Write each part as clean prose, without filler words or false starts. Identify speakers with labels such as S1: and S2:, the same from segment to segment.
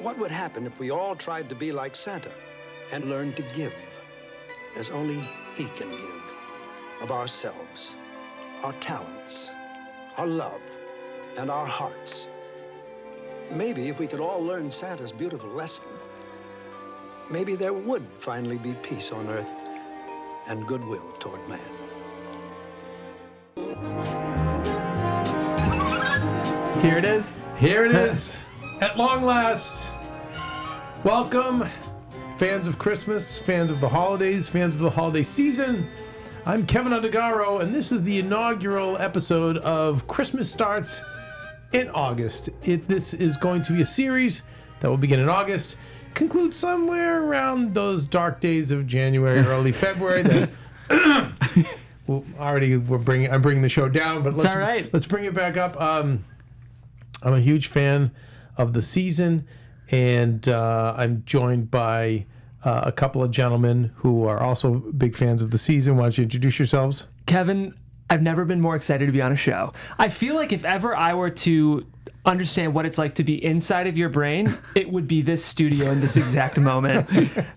S1: What would happen if we all tried to be like Santa and learned to give, as only he can give, of ourselves, our talents, our love, and our hearts? Maybe if we could all learn Santa's beautiful lesson, maybe there would finally be peace on earth and goodwill toward man.
S2: Here it is.
S3: Here it is. At long last. Welcome, fans of Christmas, fans of the holidays, fans of the holiday season. I'm Kevin Undergaro, and this is the inaugural episode of Christmas Starts in August. This is going to be a series that will begin in August, conclude somewhere around those dark days of January, early February. That I'm bringing the show down, but
S2: It's all right.
S3: Let's bring it back up. I'm a huge fan of the season, and I'm joined by a couple of gentlemen who are also big fans of the season. Why don't you introduce yourselves?
S2: Kevin, I've never been more excited to be on a show. I feel like if ever I were to understand what it's like to be inside of your brain, it would be this studio in this exact moment.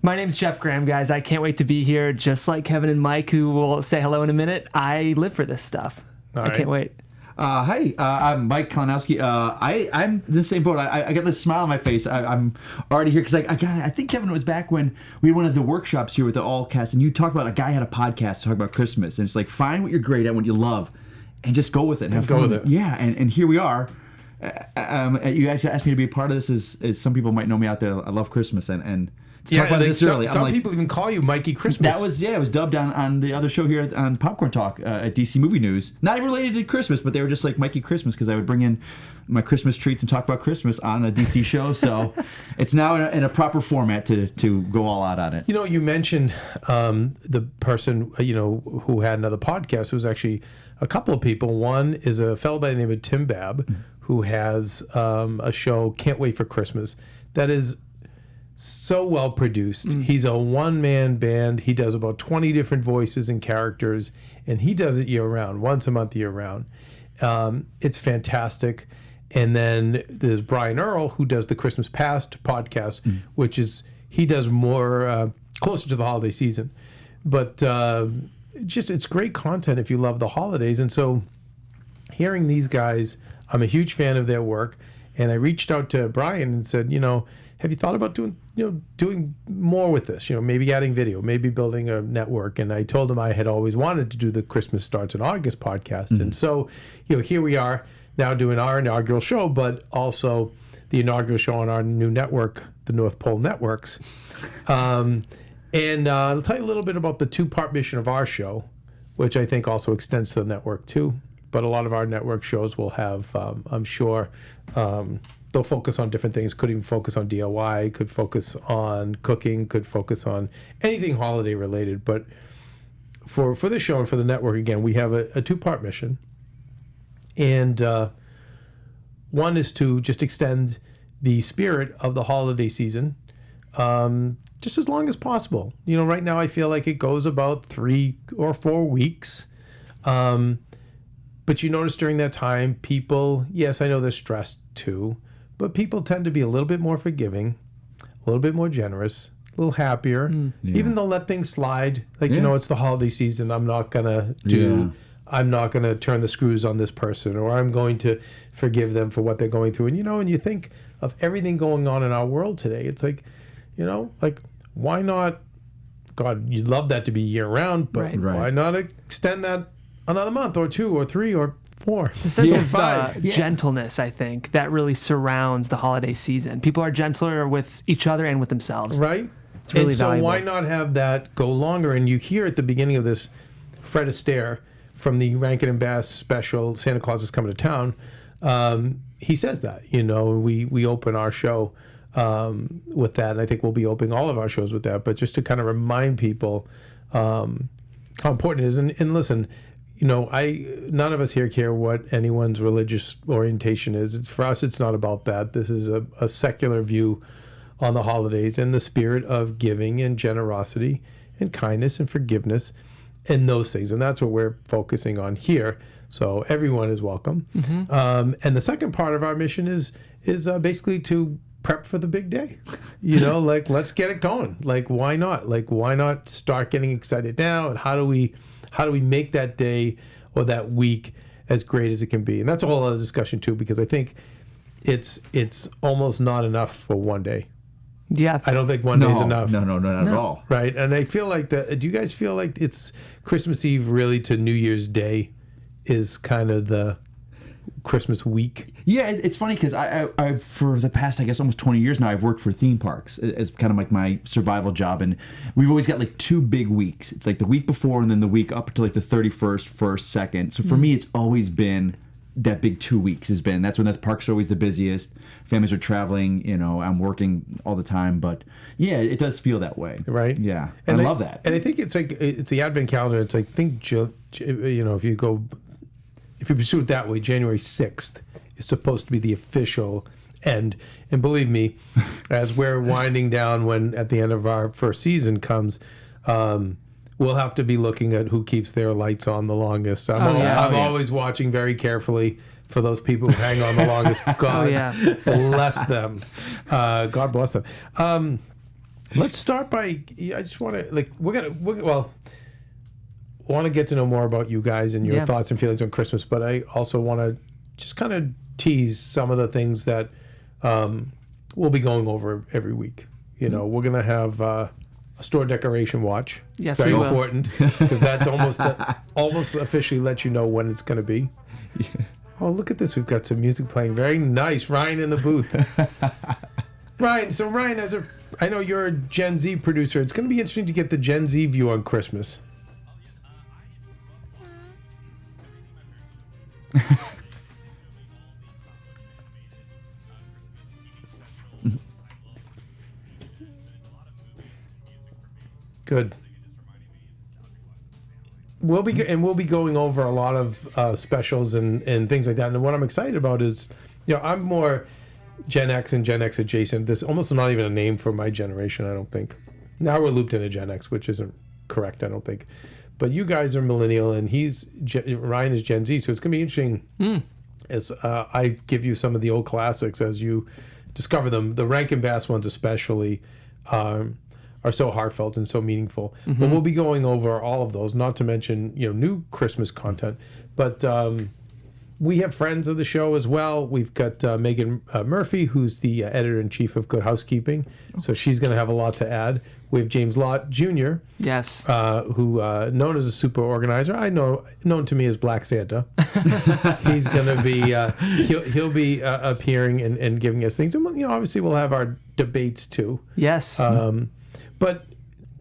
S2: My name's Jeff Graham, guys. I can't wait to be here. Just like Kevin and Mike, who will say hello in a minute, I live for this stuff. I can't wait.
S4: Hi, I'm Mike Kalinowski. I'm the same boat. I got this smile on my face. I'm already here because I think Kevin was back when we had one of the workshops here with the all cast, and you talked about a guy had a podcast to talk about Christmas, and it's like find what you're great at, what you love, and just go with it and have fun.
S3: Go with it.
S4: Yeah, and here we are. You guys asked me to be a part of this. As some people might know me out there, I love Christmas and. Talk about this early.
S3: Some people even call you Mikey Christmas.
S4: It was dubbed on the other show here on Popcorn Talk at DC Movie News. Not even related to Christmas, but they were just like Mikey Christmas because I would bring in my Christmas treats and talk about Christmas on a DC show. So it's now in a proper format to go all out on it.
S3: You know, you mentioned the person who had another podcast. It was actually a couple of people. One is a fellow by the name of Tim Babb, who has a show, Can't Wait for Christmas, that is so well produced. He's a one-man band. He does about 20 different voices and characters, and he does it year-round, once a month year-round. It's fantastic. And then there's Brian Earl, who does the Christmas Past podcast, which is, he does more closer to the holiday season. But it's great content if you love the holidays. And so hearing these guys, I'm a huge fan of their work. And I reached out to Brian and said, have you thought about doing more with this? Maybe adding video, maybe building a network. And I told him I had always wanted to do the Christmas Starts in August podcast. And so, here we are now doing our inaugural show, but also the inaugural show on our new network, the North Pole Networks. And I'll tell you a little bit about the two-part mission of our show, which I think also extends to the network too. But a lot of our network shows will have, I'm sure, they'll focus on different things. Could even focus on DIY, could focus on cooking, could focus on anything holiday related. But for this show and for the network, again, we have a two-part mission. And one is to just extend the spirit of the holiday season just as long as possible. Right now I feel like it goes about 3 or 4 weeks. But you notice during that time, people, yes, I know they're stressed too, but people tend to be a little bit more forgiving, a little bit more generous, a little happier. Even they'll let things slide. It's the holiday season. I'm not going to turn the screws on this person, or I'm going to forgive them for what they're going through. And, and you think of everything going on in our world today. It's like, why not? God, you'd love that to be year round, but why not extend that another month or 2 or 3 or 4?
S2: It's a sense of gentleness, I think, that really surrounds the holiday season. People are gentler with each other and with themselves.
S3: Right.
S2: It's really
S3: and so
S2: valuable.
S3: Why not have that go longer? And you hear at the beginning of this, Fred Astaire from the Rankin and Bass special, Santa Claus is Coming to Town, he says that, we open our show with that. And I think we'll be opening all of our shows with that. But just to kind of remind people how important it is. And listen, none of us here care what anyone's religious orientation is. For us, it's not about that. This is a secular view on the holidays and the spirit of giving and generosity and kindness and forgiveness and those things. And that's what we're focusing on here. So everyone is welcome. And the second part of our mission is basically to prep for the big day. You know, like let's get it going. Like why not? Like why not start getting excited now? And how do we make that day or that week as great as it can be? And that's a whole other discussion too, because I think it's almost not enough for one day.
S2: Yeah.
S3: I don't think one day's enough.
S4: No, not at all.
S3: Right. And I feel like do you guys feel like it's Christmas Eve really to New Year's Day is kind of the Christmas week?
S4: Yeah, it's funny because I for the past, I guess, almost 20 years now, I've worked for theme parks as kind of like my survival job. And we've always got like 2 big weeks. It's like the week before and then the week up to like the 31st, 1st, 2nd. So for me, it's always been that big 2 weeks that's when the parks are always the busiest. Families are traveling, you know, I'm working all the time. But yeah, it does feel that way.
S3: Right.
S4: Yeah.
S3: And
S4: I love that.
S3: And I think it's like, it's the Advent calendar. It's like, you know, if you pursue it that way, January 6th is supposed to be the official end. And believe me, as we're winding down when at the end of our first season comes, we'll have to be looking at who keeps their lights on the longest. I'm always watching very carefully for those people who hang on the longest. God bless them. God bless them. Let's start by, I just want to, want to get to know more about you guys and your thoughts and feelings on Christmas, but I also want to just kind of tease some of the things that we'll be going over every week. You know, we're going to have a store decoration watch.
S2: Yes,
S3: very
S2: we will.
S3: important because that's almost officially lets you know when it's going to be. Yeah. Oh, look at this. We've got some music playing. Very nice. Ryan in the booth. Ryan, I know you're a Gen Z producer. It's going to be interesting to get the Gen Z view on Christmas. Good. We'll be going over a lot of specials and things like that. And what I'm excited about is, you know, I'm more Gen X and Gen X adjacent. There's almost not even a name for my generation, I don't think. Now we're looped into Gen X, which isn't correct, I don't think. But you guys are millennial, and Ryan is Gen Z, so it's going to be interesting as I give you some of the old classics as you discover them. The Rankin Bass ones especially are so heartfelt and so meaningful. Mm-hmm. But we'll be going over all of those, not to mention, you know, new Christmas content. But we have friends of the show as well. We've got Megan Murphy, who's the editor-in-chief of Good Housekeeping. So she's going to have a lot to add. We have James Lott Jr.,
S2: yes,
S3: who known as a super organizer. Known to me as Black Santa. He's going to be he'll be appearing and giving us things. And you know, obviously we'll have our debates too.
S2: Yes.
S3: But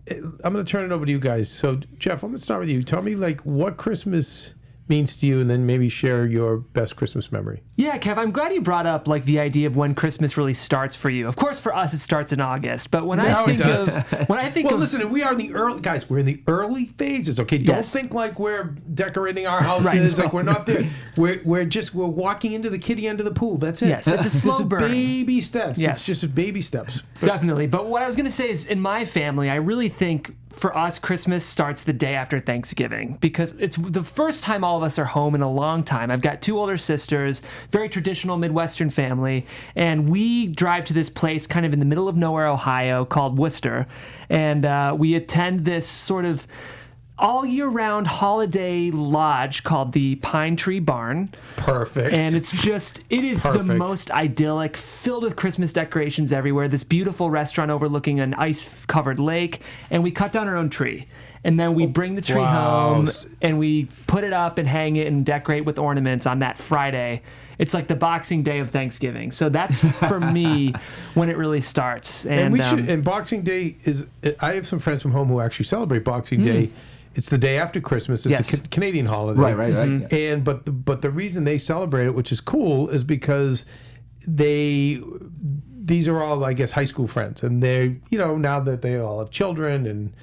S3: I'm going to turn it over to you guys. So Jeff, I'm going to start with you. Tell me like what Christmas means to you, and then maybe share your best Christmas memory.
S2: Yeah, Kev, I'm glad you brought up like the idea of when Christmas really starts for you. Of course, for us, it starts in August. But when I think
S3: well, listen, we are in the early guys. We're in the early phases. Okay, don't think like we're decorating our houses. Like we're not there. We're walking into the kiddie end of the pool. That's it.
S2: Yes, it's a slow burn.
S3: Baby steps.
S2: Yes.
S3: It's just baby steps.
S2: Definitely. But what I was going to say is, in my family, I really think for us, Christmas starts the day after Thanksgiving because it's the first time all of us are home in a long time. I've got 2 older sisters, very traditional Midwestern family, and we drive to this place kind of in the middle of nowhere, Ohio, called Worcester, and we attend this sort of all year round holiday lodge called the Pine Tree Barn.
S3: Perfect.
S2: And it is the most idyllic, filled with Christmas decorations everywhere. This beautiful restaurant overlooking an ice-covered lake, and we cut down our own tree. And then we bring the tree home, and we put it up and hang it and decorate with ornaments on that Friday. It's like the Boxing Day of Thanksgiving. So that's, for me, when it really starts.
S3: And Boxing Day is... I have some friends from home who actually celebrate Boxing Day. It's the day after Christmas. It's a Canadian holiday.
S4: Right.
S3: And but the reason they celebrate it, which is cool, is because these are all, I guess, high school friends, and they, you know, now that they all have children and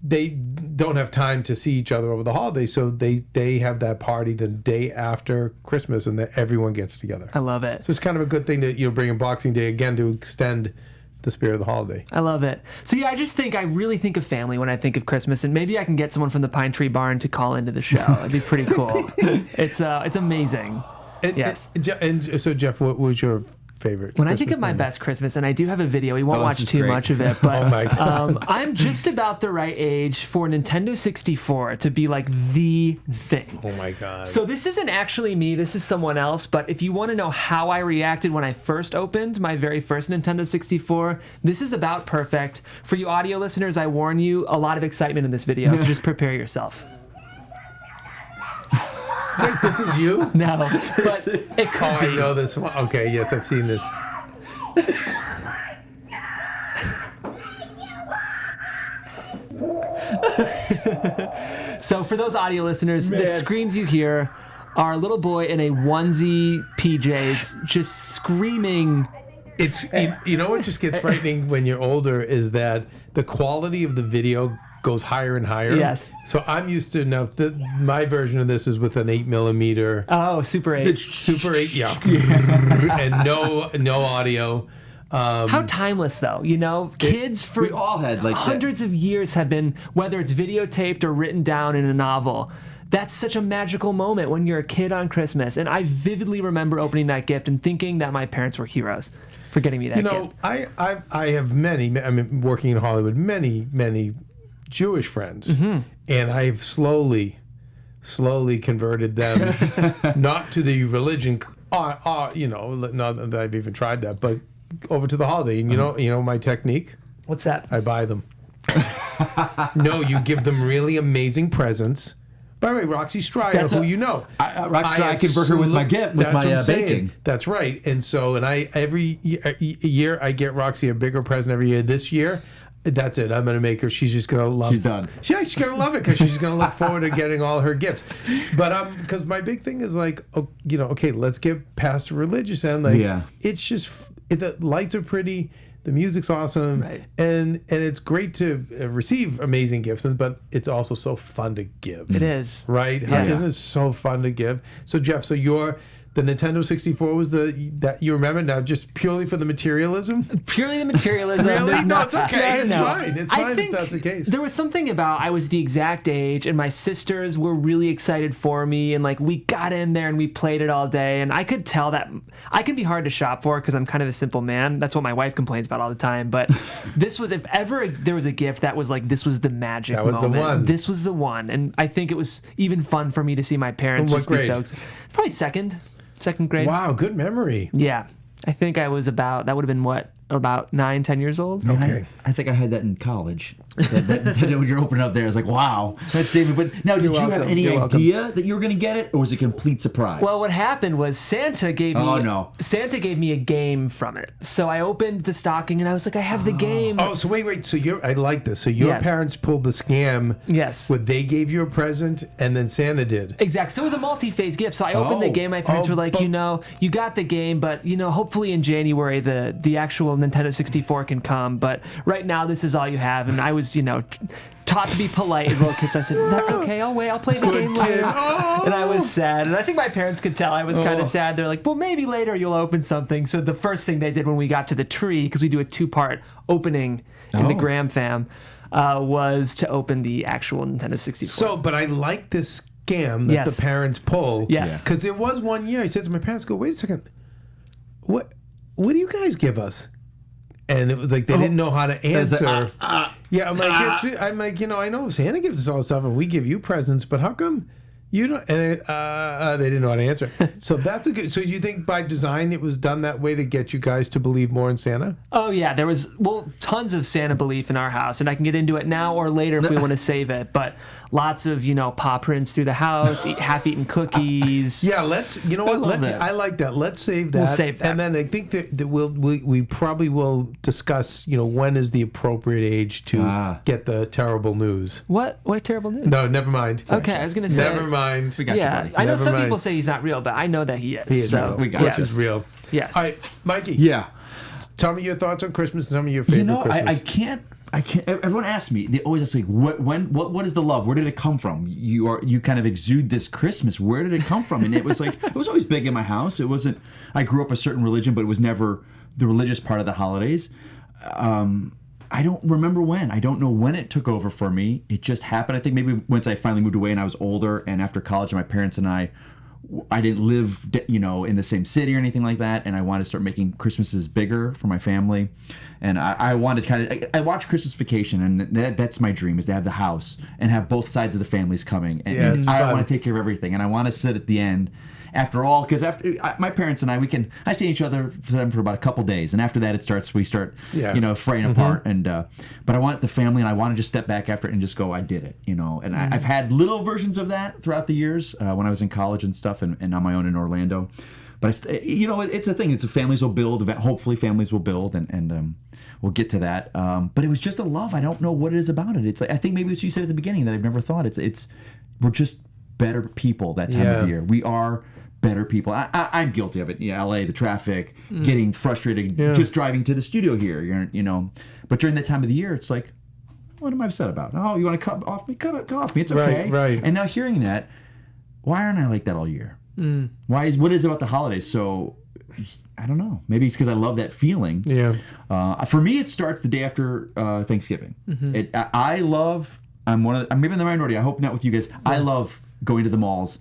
S3: they don't have time to see each other over the holidays, so they have that party the day after Christmas, and everyone gets together.
S2: I love it.
S3: So it's kind of a good thing to bring in Boxing Day again to extend the spirit of the holiday.
S2: I love it. So yeah, I really think of family when I think of Christmas, and maybe I can get someone from the Pine Tree Barn to call into the show. It'd be pretty cool. It's amazing.
S3: And so Jeff, what was your favorite?
S2: When I think
S3: Christmas
S2: of my
S3: memory?
S2: best Christmas, and I do have a video, we won't
S4: Oh, this
S2: watch
S4: is
S2: too
S4: great.
S2: much of it, but
S3: Oh my God.
S2: I'm just about the right age for Nintendo 64 to be like the thing.
S3: Oh my God.
S2: So this isn't actually me, this is someone else, but if you want to know how I reacted when I first opened my very first Nintendo 64, this is about perfect. For you audio listeners, I warn you, a lot of excitement in this video, so just prepare yourself.
S3: Wait, this is you?
S2: No, but it could
S3: Oh,
S2: be.
S3: I know this one. Okay, yes, I've seen this.
S2: So for those audio listeners, the screams you hear are a little boy in a onesie PJs just screaming.
S3: It's you know what just gets frightening when you're older is that the quality of the video goes higher and higher.
S2: Yes.
S3: So I'm used to now. My version of this is with an 8mm
S2: Oh, Super 8.
S3: Super 8, yeah, and no audio.
S2: How timeless, though. You know, kids for
S4: we all had, like, that.
S2: hundreds of years have been, whether it's videotaped or written down in a novel. That's such a magical moment when you're a kid on Christmas. And I vividly remember opening that gift and thinking that my parents were heroes for getting me that
S3: You know,
S2: gift.
S3: I have many. I mean, working in Hollywood, many Jewish friends, and I've slowly converted them not to the religion. You know, not that I've even tried that, but over to the holiday. And you know my technique.
S2: What's that?
S3: I buy them. No, you give them really amazing presents. By the way, Roxy Stryer,
S4: That's
S3: who
S4: what-
S3: you know,
S4: I convert her with my gift, with
S3: that's
S4: my
S3: what I'm saying.
S4: baking.
S3: That's right. And so, every year I get Roxy a bigger present every year. This year, that's it. I'm going to make her. She's just going to love.
S4: She's done.
S3: She's going to love it because she's going to look forward to getting all her gifts. But because my big thing is like, okay, let's get past the religious end. Like,
S4: Yeah.
S3: it's just the lights are pretty. The music's awesome,
S2: Right.
S3: and it's great to receive amazing gifts, but it's also so fun to give.
S2: It is.
S3: Right?
S2: Yeah.
S3: Isn't it so fun to give? So Jeff, the Nintendo 64 was that you remember now just purely for the materialism?
S2: Purely the materialism.
S3: Really?
S2: There's
S3: No,
S2: not-
S3: it's okay.
S2: No,
S3: It's
S2: no.
S3: fine. It's
S2: I
S3: fine if
S2: think
S3: that's the case.
S2: There was something about I was the exact age, and my sisters were really excited for me, and like we got in there and we played it all day, and I could tell that I can be hard to shop for because I'm kind of a simple man. That's what my wife complains about all the time. But this was, if ever there was a gift that was like this was the magic
S3: That was the
S2: moment.
S3: one.
S2: This was the one, and I think it was even fun for me to see my parents
S3: What
S2: just be so.
S3: grade?
S2: Probably second grade.
S3: Wow, good memory.
S2: Yeah, I think I was about. That would have been what, about 9-10 years old.
S3: Okay.
S4: I think I had that in college. that when you're opening up there, it's like, wow, that's David. But now, did you have
S2: welcome.
S4: any
S2: You're welcome.
S4: idea that you were going to get it, or was it a complete surprise?
S2: Well, what happened was Santa gave me.
S4: Oh, no.
S2: Santa gave me a game from it. So I opened the stocking and I was like, I have the game.
S3: Oh, so wait. So I like this. So your
S2: Yeah.
S3: parents pulled the scam.
S2: Yes.
S3: Where they gave you a present and then Santa did.
S2: Exactly. So it was a multi-phase gift. So I opened the
S3: Oh.
S2: game. My parents
S3: Oh,
S2: were like,
S3: but-
S2: you got the game, but hopefully in January the actual Nintendo 64 can come. But right now this is all you have. And I was taught to be polite as little kids. I said, that's okay. I'll wait. I'll play the game later. And I was sad. And I think my parents could tell I was kind of sad. They're like, well, maybe later you'll open something. So the first thing they did when we got to the tree, because we do a 2-part opening in the
S4: Oh.
S2: Graham fam, was to open the actual Nintendo 64.
S3: So, but I like this scam that
S2: Yes.
S3: the parents pull.
S2: Yes.
S3: Because there was one year I said to my parents, "Go, wait a second. What do you guys give us?" And it was like they didn't know how to answer. Yeah, I'm like, I know Santa gives us all this stuff and we give you presents, but how come you don't? And they didn't know how to answer. So that's a good. So you think by design it was done that way to get you guys to believe more in Santa?
S2: Oh yeah, there was tons of Santa belief in our house, and I can get into it now or later if we want to save it. But lots of paw prints through the house, half-eaten cookies.
S3: Yeah, let's. You know what?
S4: love that.
S3: I like that. Let's save that.
S2: We'll save that.
S3: And then I think that we probably will discuss. When is the appropriate age to get the terrible news?
S2: What terrible news?
S3: No, never mind.
S2: Okay, I was gonna say.
S3: Never mind.
S4: We got you,
S2: Yeah,
S4: buddy.
S2: I know
S3: Never
S2: some
S3: mind.
S2: people say he's not real, but I know that he is.
S3: He is
S2: so
S3: real.
S4: We got
S2: yes.
S3: Which is real.
S2: Yes.
S3: All right, Mikey.
S4: Yeah.
S3: Tell me your thoughts on Christmas. Tell me your favorite Christmas.
S4: I can't. Everyone asks me. They always ask, like, what is the love? Where did it come from? You kind of exude this Christmas. Where did it come from? And it was like it was always big in my house. It wasn't. I grew up a certain religion, but it was never the religious part of the holidays. I don't remember when. I don't know when it took over for me. It just happened. I think maybe once I finally moved away and I was older, and after college, my parents and I I didn't live, in the same city or anything like that, and I wanted to start making Christmases bigger for my family. And I wanted I watch Christmas Vacation, and that's my dream, is to have the house and have both sides of the families coming. And I want to take care of everything, and I want to sit at the end. After all, because my parents and I stay each other for them for about a couple days, and after that we start fraying apart. And but I want the family, and I want to just step back after it and just go, I did it, And I've had little versions of that throughout the years when I was in college and stuff, and on my own in Orlando. But it's a thing. It's families will build. Hopefully, families will build, and we'll get to that. But it was just a love. I don't know what it is about it. It's I think maybe what you said at the beginning that I've never thought. It's we're just better people that time of year. We are better people. I'm guilty of it. LA, the traffic, getting frustrated, just driving to the studio here. But during that time of the year, it's like, what am I upset about? Oh, you want to cut off me? Cut off me. It's okay.
S3: Right.
S4: And now hearing that, why aren't I like that all year? What is it about the holidays? So I don't know. Maybe it's because I love that feeling.
S3: Yeah.
S4: For me, it starts the day after Thanksgiving. I'm maybe in the minority. I hope not with you guys. I love going to the malls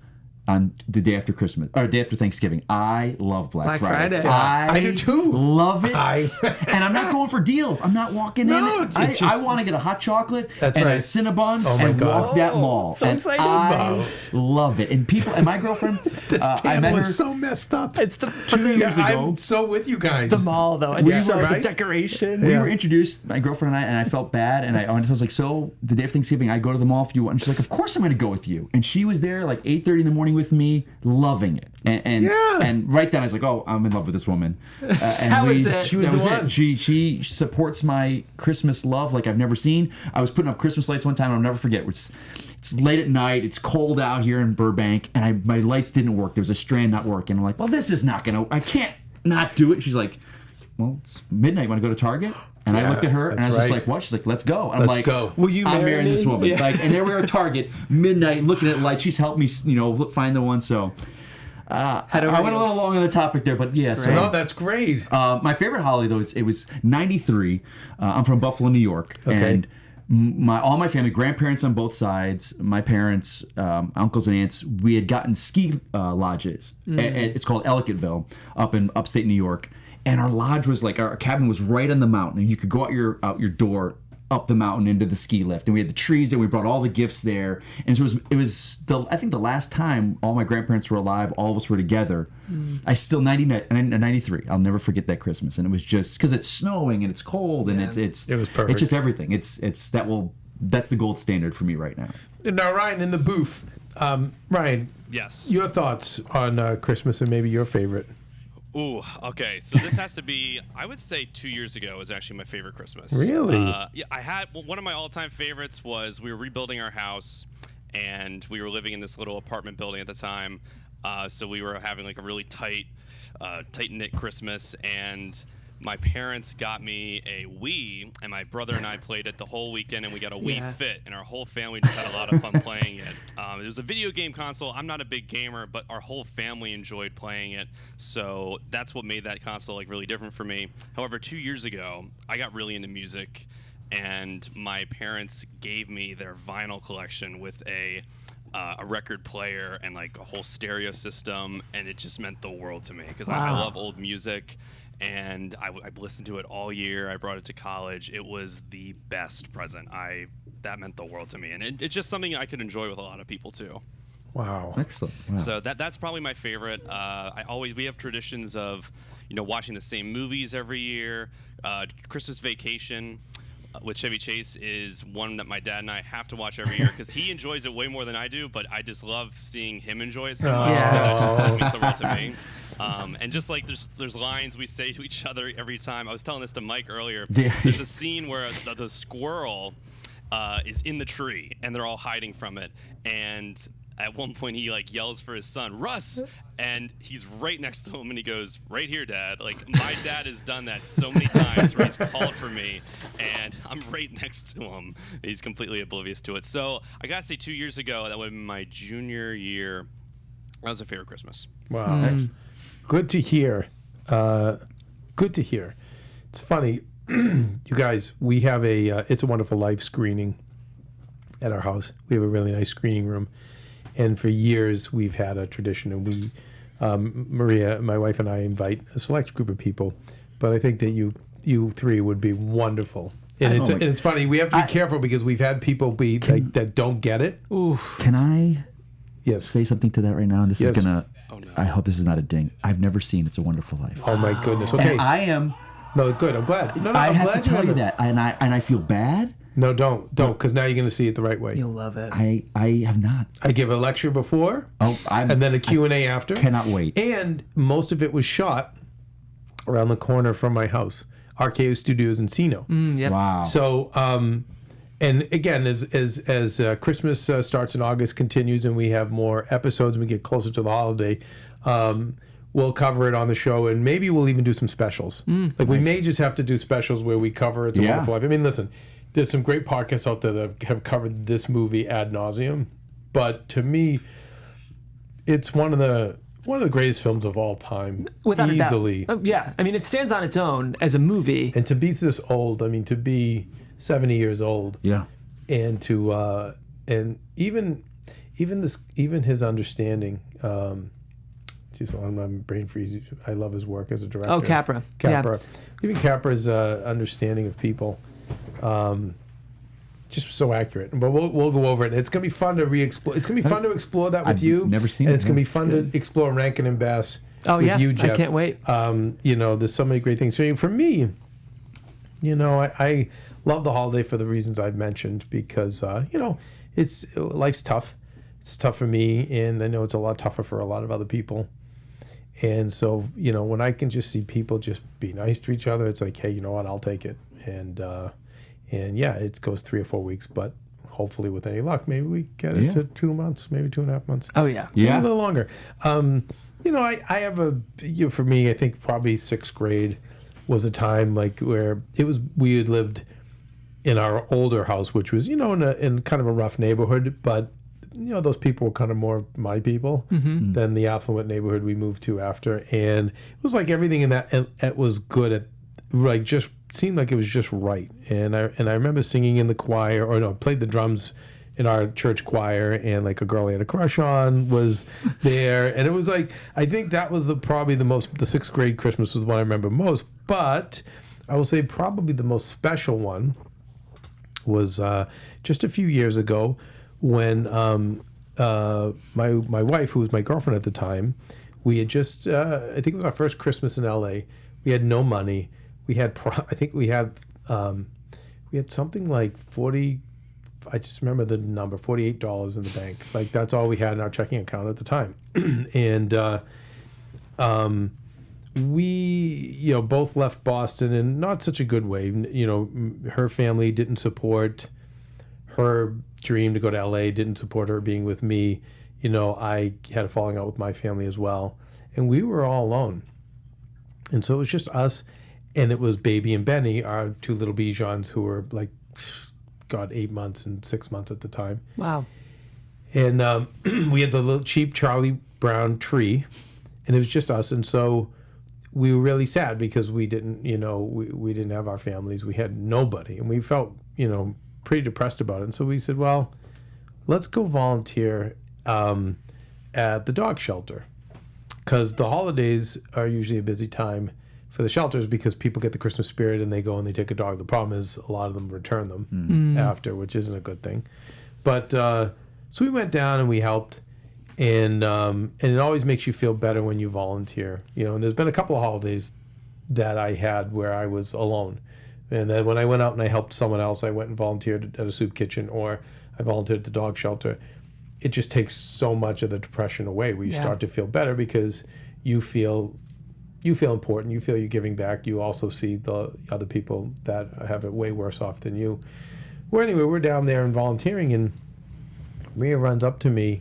S4: on the day after Christmas or day after Thanksgiving. I love Black Friday.
S3: I do too.
S4: Love it. And I'm not going for deals. I'm not walking in. I want to get a hot chocolate and a Cinnabon and walk that mall.
S2: So
S4: and
S2: excited.
S4: I love it. And my girlfriend, I met her.
S3: Was so messed up.
S2: It's the
S4: 2 years ago.
S3: I'm so with you guys.
S2: the mall though. It's the
S3: right?
S2: decoration.
S4: We were introduced, my girlfriend and I felt bad, and I was like, so the day of Thanksgiving, I go to the mall if you want. And she's like, of course I'm going to go with you. And she was there like 8:30 in the morning with me, loving it. And right then I was like, oh, I'm in love with this woman.
S2: That was it.
S3: She was the one.
S4: She supports my Christmas love like I've never seen. I was putting up Christmas lights one time, and I'll never forget. It's late at night. It's cold out here in Burbank, and my lights didn't work. There was a strand not working. I'm like, well, this is not going to, I can't not do it. She's like, well, it's midnight. Want to go to Target? And I looked at her, and I was just like, what? She's like, let's go. And I'm like,
S3: go.
S2: Will you
S4: I'm
S2: marry
S4: marrying
S2: me?
S4: this woman.
S2: Yeah.
S4: And there we were at Target, midnight, looking at lights. She's helped me, find the one. So I went a little long on the topic there, but yeah. So
S3: No, that's great.
S4: my favorite holiday, though, it was 93. I'm from Buffalo, New York.
S3: Okay.
S4: And all my family, grandparents on both sides, my parents, uncles and aunts, we had gotten ski lodges. It's called Ellicottville up in upstate New York. And our lodge was like, our cabin was right on the mountain. And you could go out your door up the mountain into the ski lift. And we had the trees, and we brought all the gifts there. And so it was I think the last time all my grandparents were alive, all of us were together. I still, 93. I'll never forget that Christmas. And it was just, because it's snowing and it's cold and it was
S3: perfect.
S4: It's just everything. That's the gold standard for me right now.
S3: Now, Ryan, in the booth. Ryan.
S5: Yes.
S3: Your thoughts on Christmas and maybe your favorite?
S5: Ooh, okay. So this has to be, I would say 2 years ago was actually my favorite Christmas.
S3: Really?
S5: Yeah, I had, one of my all-time favorites was we were rebuilding our house, and we were living in this little apartment building at the time. So we were having like a really tight-knit Christmas, and my parents got me a Wii, and my brother and I played it the whole weekend, and we got a Wii Fit, and our whole family just had a lot of fun playing it. It was a video game console. I'm not a big gamer, but our whole family enjoyed playing it, so that's what made that console like really different for me. However, 2 years ago, I got really into music, and my parents gave me their vinyl collection with a record player and like a whole stereo system, and it just meant the world to me because I love old music. And I listened to it all year. I brought it to college. It was the best present. That meant the world to me, and it's just something I could enjoy with a lot of people too.
S3: Wow.
S4: Excellent. Wow.
S5: So that's probably my favorite. We have traditions of, watching the same movies every year. Christmas Vacation with Chevy Chase is one that my dad and I have to watch every year because he enjoys it way more than I do, but I just love seeing him enjoy it so much. So that means the world to me. And just like there's lines we say to each other every time. I was telling this to Mike earlier. There's a scene where the squirrel is in the tree and they're all hiding from it. And at one point he like yells for his son, Russ, and he's right next to him and he goes, right here, Dad. Like my dad has done that so many times where he's called for me and I'm right next to him. He's completely oblivious to it. So I gotta say 2 years ago, that would have been my junior year. That was a favorite Christmas.
S3: Wow. Good to hear. Good to hear. It's funny, you guys, we have a It's a Wonderful Life screening at our house. We have a really nice screening room. And for years, we've had a tradition, and we, Maria, my wife, and I invite a select group of people. But I think that you three would be wonderful. And it's funny. We have to be careful because we've had people that don't get it.
S4: Can I
S3: Yes.
S4: say something to that right now? This
S3: Yes.
S4: is gonna.
S5: Oh, no.
S4: I hope this is not a ding. I've never seen It's a Wonderful Life.
S3: Oh my goodness. Okay.
S4: And I am.
S3: No, good. I'm glad. No,
S4: I
S3: I'm
S4: have
S3: glad
S4: to tell you
S3: haven't.
S4: that, and I feel bad.
S3: No, don't, because now you're going to see it the right way.
S2: You'll love it.
S4: I have not.
S3: I give a lecture before,
S4: Oh,
S3: and then a Q&A after.
S4: Cannot wait.
S3: And most of it was shot around the corner from my house, RKO Studios in Encino.
S2: Yep.
S4: Wow.
S3: So, and again, as Christmas starts in August, continues, and we have more episodes, and we get closer to the holiday, we'll cover it on the show, and maybe we'll even do some specials. We may just have to do specials where we cover It's a Wonderful Life. I mean, listen, there's some great podcasts out there that have covered this movie ad nauseum, but to me, it's one of the greatest films of all time,
S2: Without
S3: easily.
S2: a doubt. Yeah. I mean, it stands on its own as a movie.
S3: And to be this old, I mean, to be 70 years old,
S4: Yeah.
S3: and to and even his understanding. So I'm brain freeze. I love his work as a director.
S2: Oh, Capra.
S3: Capra. Even Capra's understanding of people, just so accurate. But we'll go over it. It's gonna be fun to re-explore. It's gonna be fun to explore that with
S4: I've
S3: you.
S4: never seen
S3: and
S4: it,
S3: it's gonna be
S4: yeah.
S3: fun to explore Rankin and Bass.
S2: Oh,
S3: with
S2: yeah.
S3: you,
S2: I
S3: Jeff.
S2: can't wait.
S3: There's so many great things. So for me, I love the holiday for the reasons I've mentioned because life's tough. It's tough for me, and I know it's a lot tougher for a lot of other people. And so, when I can just see people just be nice to each other, it's like, hey, you know what, I'll take it. And yeah, it goes 3 or 4 weeks, but hopefully with any luck, maybe we get it to 2 months, maybe 2.5 months.
S2: Oh, yeah.
S3: Maybe
S4: Yeah.
S3: a little longer. I have for me, I think probably 6th grade was a time where we had lived in our older house, which was, in kind of a rough neighborhood, but those people were kind of more my people than the affluent neighborhood we moved to after. And it was like everything in that it was good at, just seemed like it was just right. And I remember singing in the choir, played the drums in our church choir, and a girl I had a crush on was there. And it was I think that was probably the 6th grade Christmas was the one I remember most. But I will say probably the most special one was just a few years ago when my wife, who was my girlfriend at the time, we had just I think it was our first Christmas in LA. We had no money. We had we had something like 40. I just remember the number, $48 in the bank. That's all we had in our checking account at the time. And we both left Boston in not such a good way. Her family didn't support her dream to go to LA, didn't support her being with me. I had a falling out with my family as well, and we were all alone. And so it was just us, and it was Baby and Benny, our 2 little Bijans, who were 8 months and 6 months at the time.
S2: Wow.
S3: And we had the little cheap Charlie Brown tree, and it was just us. And so we were really sad because we didn't, we didn't have our families. We had nobody, and we felt, pretty depressed about it. And so we said, well, let's go volunteer at the dog shelter, because the holidays are usually a busy time for the shelters because people get the Christmas spirit and they go and they take a dog. The problem is a lot of them return them after, which isn't a good thing. But so we went down and we helped, and it always makes you feel better when you volunteer. And there's been a couple of holidays that I had where I was alone. And then when I went out and I helped someone else, I went and volunteered at a soup kitchen, or I volunteered at the dog shelter. It just takes so much of the depression away, where you start to feel better because you feel important. You feel you're giving back. You also see the other people that have it way worse off than you. Well, anyway, we're down there and volunteering, and Maria runs up to me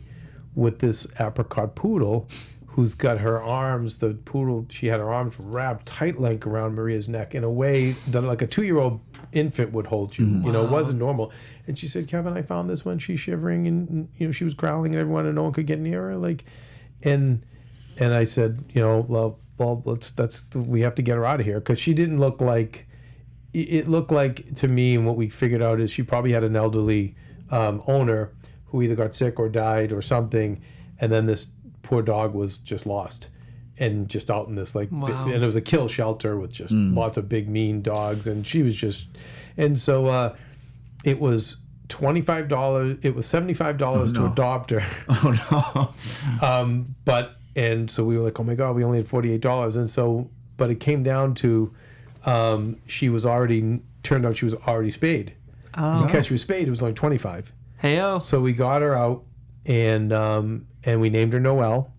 S3: with this apricot poodle who's got her arms, the poodle, she had her arms wrapped tight around Maria's neck in a way that like a 2-year-old infant would hold you. It wasn't normal. And she said, Kevin, I found this one. She's shivering, and she was growling at everyone, and no one could get near her. And I said, well, we have to get her out of here, because she didn't look like. It looked like to me, and what we figured out is she probably had an elderly owner who either got sick or died or something, and then this poor dog was just lost and just out in this
S2: Wow.
S3: and it was a kill shelter with just lots of big mean dogs, and she was just, and so it was $25. It was $75 to adopt her.
S4: Oh no.
S3: But and so we were like, oh my god, we only had $48, and so but it came down to turned out she was already spayed.
S2: Oh.
S3: Because she was spayed, it was only 25.
S2: Heyo.
S3: So we got her out, and we named her Noelle,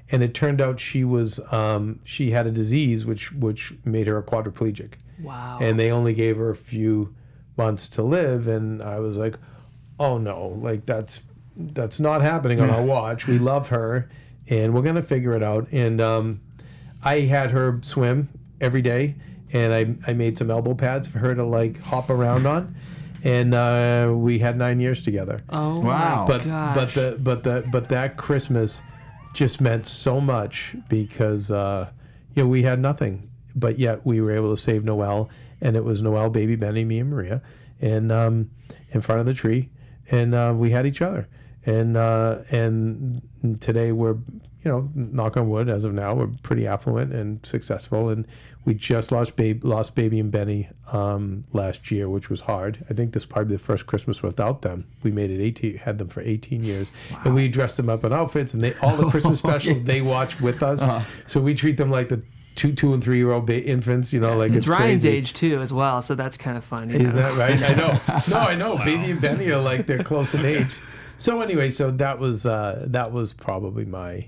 S3: and it turned out she had a disease which made her a quadriplegic,
S2: Wow.
S3: and they only gave her a few months to live, and I was like, oh no, like that's not happening on our watch. We love her, and we're gonna figure it out. And I had her swim every day, and I made some elbow pads for her to like hop around on, and we had 9 years together.
S2: Oh
S4: Wow.
S2: my
S3: But
S2: gosh.
S3: but that Christmas just meant so much because we had nothing, but yet we were able to save Noelle, and it was Noelle, baby Benny, me, and Maria, and in front of the tree, and we had each other, and today we're, knock on wood, as of now, we're pretty affluent and successful, and we just lost baby and Benny last year, which was hard. I think this is probably the first Christmas without them. We made it had them for 18 years, and we dressed them up in outfits, and all the Christmas specials they watch with us. So we treat them like the 2 and 3 year old infants, like
S2: it's Ryan's
S3: crazy.
S2: age too, as well, so that's kind of fun.
S3: Is that right? I know. No, I know. Baby and Benny are like they're close in age. So anyway, so that was probably my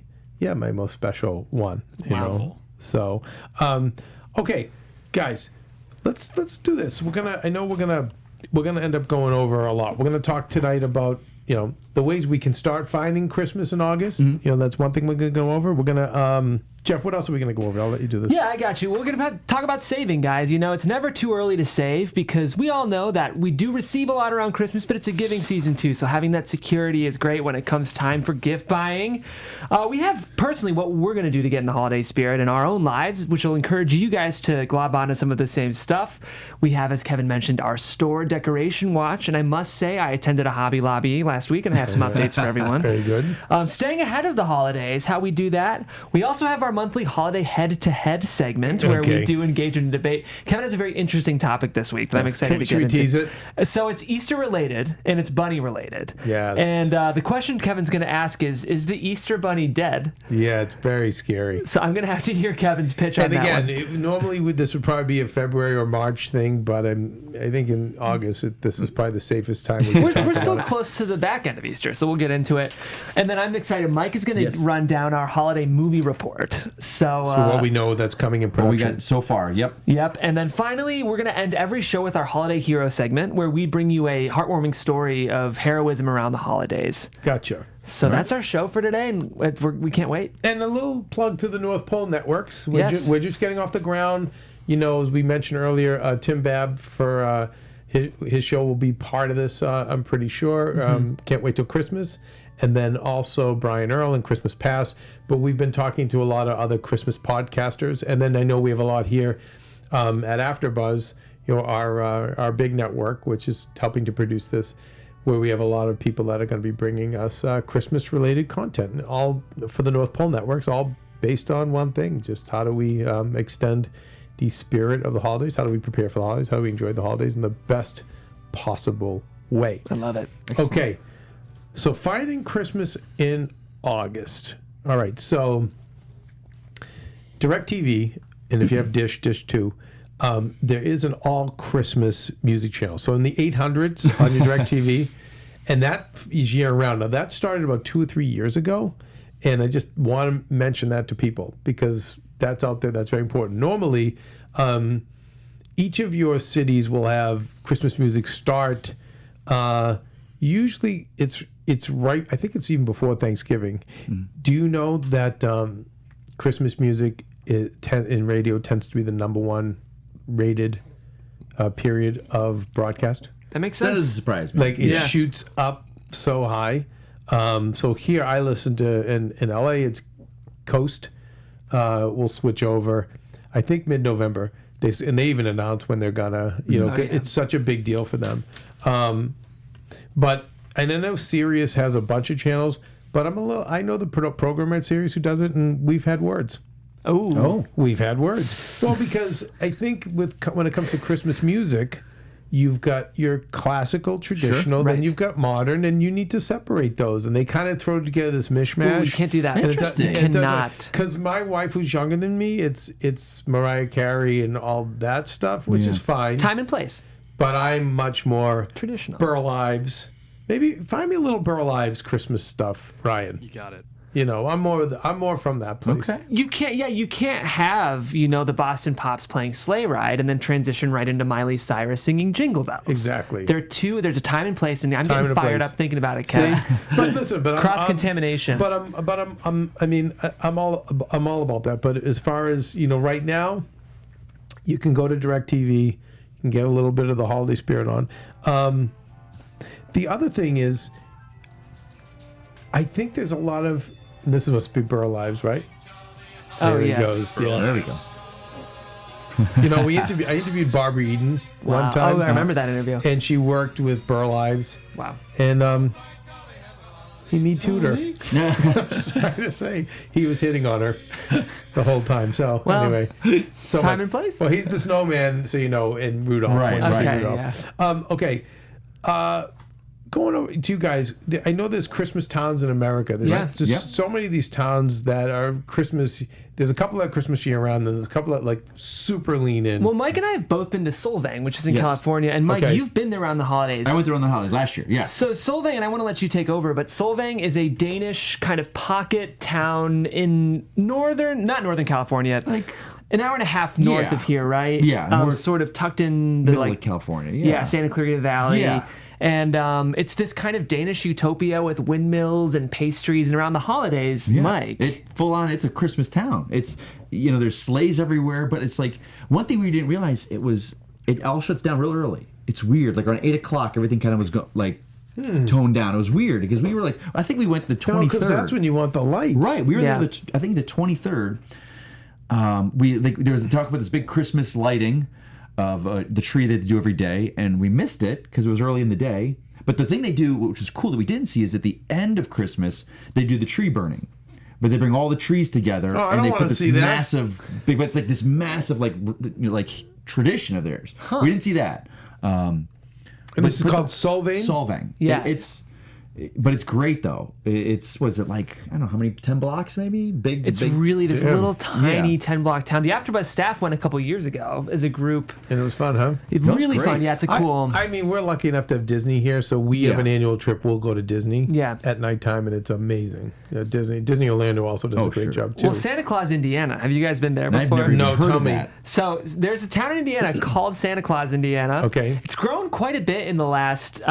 S3: most special one. You know.
S5: Wonderful.
S3: So, okay, guys, let's do this. We're gonna end up going over a lot. We're gonna talk tonight about the ways we can start finding Christmas in August. That's one thing we're gonna go over. We're gonna Jeff, what else are we going to go over? I'll let you do this.
S2: Yeah, I got you. We're going to talk about saving, guys. It's never too early to save because we all know that we do receive a lot around Christmas, but it's a giving season too. So having that security is great when it comes time for gift buying. We have personally what we're going to do to get in the holiday spirit in our own lives, which will encourage you guys to glob onto some of the same stuff. We have, as Kevin mentioned, our store decoration watch. And I must say, I attended a Hobby Lobby last week and I have some updates for everyone.
S3: Very good.
S2: Staying ahead of the holidays, how we do that. We also have our monthly holiday head-to-head segment where we
S3: Okay.
S2: do engage in a debate. Kevin has a very interesting topic this week that I'm excited to
S3: Should
S2: get
S3: we
S2: into.
S3: tease it?
S2: So it's Easter related and it's bunny related.
S3: Yes.
S2: And the question Kevin's going to ask is the Easter bunny dead?
S3: Yeah, it's very scary.
S2: So I'm going to have to hear Kevin's pitch on
S3: And
S2: that
S3: again,
S2: one.
S3: normally this would probably be a February or March thing, but I think in August this is probably the safest time. We can
S2: We're
S3: talk
S2: still
S3: about it.
S2: close to the back end of Easter, so we'll get into it. And then I'm excited. Mike is going to
S4: Yes.
S2: run down our holiday movie report. So
S3: what we know that's coming in
S4: What we
S3: production.
S4: got so far. Yep.
S2: Yep. And then finally, we're going to end every show with our Holiday Hero segment where we bring you a heartwarming story of heroism around the holidays.
S3: Gotcha.
S2: So that's our show for today, and we can't wait.
S3: And a little plug to the North Pole Networks.
S2: Yes.
S3: We're just getting off the ground. As we mentioned earlier, Tim Babb for his show will be part of this, I'm pretty sure. Can't wait till Christmas. And then also Brian Earl and Christmas Past. But we've been talking to a lot of other Christmas podcasters. And then I know we have a lot here at AfterBuzz, our big network, which is helping to produce this, where we have a lot of people that are going to be bringing us Christmas-related content, and all for the North Pole Networks, all based on one thing: just how do we extend the spirit of the holidays? How do we prepare for the holidays? How do we enjoy the holidays in the best possible way?
S2: I love it.
S3: Okay, so finding Christmas in August. All right, so DirecTV, and if you have Dish 2, there is an all Christmas music channel. So in the 800s on your DirecTV, and that is year round. Now that started about 2 or 3 years ago, and I just want to mention that to people because that's out there. That's very important. Normally, each of your cities will have Christmas music start. Usually, it's right. I think it's even before Thanksgiving. Do you know that Christmas music in radio tends to be the #1 rated period of broadcast?
S2: That makes
S4: That
S2: sense.
S4: doesn't surprise me.
S3: Like it shoots up so high. So here I listen to in LA it's Coast. We'll switch over. I think mid-November. They even announce when they're gonna. It's such a big deal for them. But And I know Sirius has a bunch of channels, but I know the programmer at Sirius who does it, and we've had words.
S2: Oh.
S3: We've had words. Well, because I think when it comes to Christmas music, you've got your classical, traditional, then
S2: right.
S3: you've got modern, and you need to separate those. And they kind of throw together this mishmash.
S2: Ooh, you can't do that.
S4: Interesting.
S2: You cannot.
S3: Because my wife, who's younger than me, it's Mariah Carey and all that stuff, which is fine.
S2: Time and place.
S3: But I'm much more
S2: Traditional.
S3: Burl Ives. Maybe find me a little Burl Ives Christmas stuff, Ryan.
S5: You got it.
S3: You know, I'm more from that place.
S4: Okay.
S2: You can't have, the Boston Pops playing Sleigh Ride and then transition right into Miley Cyrus singing Jingle Bells.
S3: Exactly.
S2: There's a time and place, and I'm
S3: Time
S2: getting
S3: and a
S2: fired
S3: place.
S2: up thinking about it,
S3: See,
S2: Kev.
S3: but listen,
S2: Cross-contamination.
S3: I'm all about that. But as far as right now, you can go to DirecTV, you can get a little bit of the holiday spirit on. The other thing is, I think there's a lot of. And this must be Burl Ives, right?
S2: Oh,
S3: There he
S2: yes.
S3: goes. Yeah.
S4: There we go.
S3: I interviewed Barbara Eden one
S2: Wow.
S3: time.
S2: Oh, I remember that interview.
S3: And she worked with Burl Ives.
S2: Wow.
S3: And he Me Too'd her. I'm sorry to say. He was hitting on her the whole time. So,
S2: Well,
S3: anyway. So
S2: time and place?
S3: Well, he's the snowman, so in Rudolph.
S4: Right,
S3: when you see
S2: right.
S3: Rudolph. Okay. Going over to you guys, I know there's Christmas towns in America. There's just so many of these towns that are Christmas. There's a couple that are Christmas year round, and there's a couple that super lean in.
S2: Well, Mike and I have both been to Solvang, which is in
S4: Yes.
S2: California. And Mike,
S3: Okay.
S2: you've been there around the holidays.
S4: I went there on the holidays last year. Yeah.
S2: So Solvang, and I want to let you take over, but Solvang is a Danish kind of pocket town in not northern California,
S4: Like
S2: an hour and a half north
S4: Yeah.
S2: of here, right?
S4: Yeah, north-
S2: sort of tucked in the
S4: middle of California. Yeah.
S2: Santa Clarita Valley.
S4: Yeah.
S2: And it's this kind of Danish utopia with windmills and pastries, and around the holidays,
S4: Yeah.
S2: Mike.
S4: It's a Christmas town. It's there's sleighs everywhere, but it's like one thing we didn't realize it all shuts down real early. It's weird. Like around 8:00, everything kind of was toned down. It was weird because we were like, I think we went the 23rd.
S3: because that's when you want the lights.
S4: Right, we were
S2: Yeah.
S4: there. I think the 23rd. There was talk about this big Christmas lighting of the tree they do every day, and we missed it because it was early in the day. But the thing they do, which is cool that we didn't see, is at the end of Christmas they do the tree burning. But they bring all the trees together,
S3: I
S4: and
S3: don't
S4: they
S3: wanna
S4: put this
S3: see that.
S4: massive, big. But it's like this massive, tradition of theirs. We didn't see that.
S3: And this is called Solvang?
S4: Solvang.
S2: Yeah.
S4: But it's great though. It's what is it like? I don't know how many 10 blocks maybe.
S2: It's
S4: big,
S2: really this
S3: Damn.
S2: little tiny
S4: Yeah.
S2: 10-block town. The AfterBuzz staff went a couple years ago as a group.
S3: And it was fun, huh?
S2: It's
S4: was
S2: really
S4: great.
S2: fun. Yeah, it's a cool.
S3: I mean, we're lucky enough to have Disney here, so we have
S4: Yeah.
S3: an annual trip. We'll go to Disney
S2: Yeah.
S3: at nighttime, and it's amazing. Yeah, Disney Orlando also does a great
S4: sure.
S3: job, too.
S2: well, Santa Claus, Indiana. Have you guys been there
S4: I've
S2: before?
S4: never even
S3: No,
S4: heard
S3: tell
S4: of
S3: me.
S4: that.
S2: So there's a town in Indiana called Santa Claus, Indiana.
S3: Okay.
S2: It's grown quite a bit in the last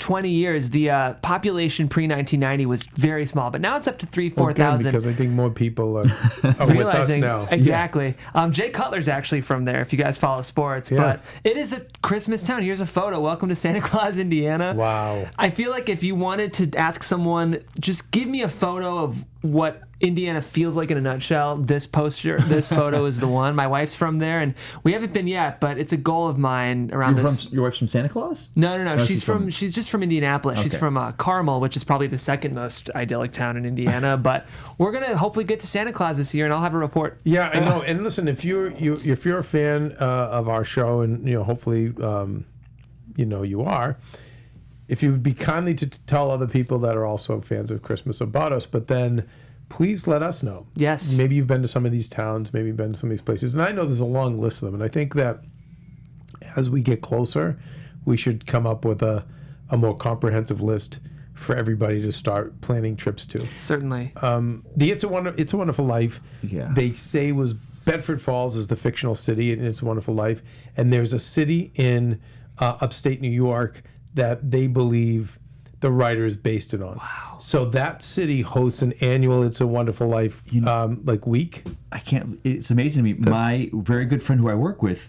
S2: 20 years. The population pre-1990 was very small, but now it's up to 4,000.
S3: Because I think more people are with us
S2: Realizing
S3: now.
S2: exactly. Jay Cutler's actually from there. If you guys follow sports,
S3: Yeah.
S2: but it is a Christmas town. Here's a photo. Welcome to Santa Claus, Indiana.
S3: Wow.
S2: I feel like if you wanted to ask someone, just give me a photo of what Indiana feels like in a nutshell, this photo is the one. My wife's from there, and we haven't been yet, but it's a goal of mine around this.
S4: Your wife's from Santa Claus?
S2: No.
S4: Oh,
S2: She's just from Indianapolis. She's
S4: Okay.
S2: from Carmel, which is probably the second most idyllic town in Indiana. But we're gonna hopefully get to Santa Claus this year, and I'll have a report.
S3: Yeah, I know. And listen, if you're a fan of our show, and hopefully, you are. If you would be kindly to tell other people that are also fans of Christmas about us, but then please let us know.
S2: Yes.
S3: Maybe you've been to some of these towns, maybe you've been to some of these places. And I know there's a long list of them. And I think that as we get closer, we should come up with a more comprehensive list for everybody to start planning trips to.
S2: Certainly.
S3: The It's a Wonderful Life,
S4: Yeah.
S3: they say was Bedford Falls is the fictional city in It's a Wonderful Life. And there's a city in upstate New York that they believe the writer is based it on. Wow. So that city hosts an annual It's a Wonderful Life week.
S4: It's amazing to me. My very good friend who I work with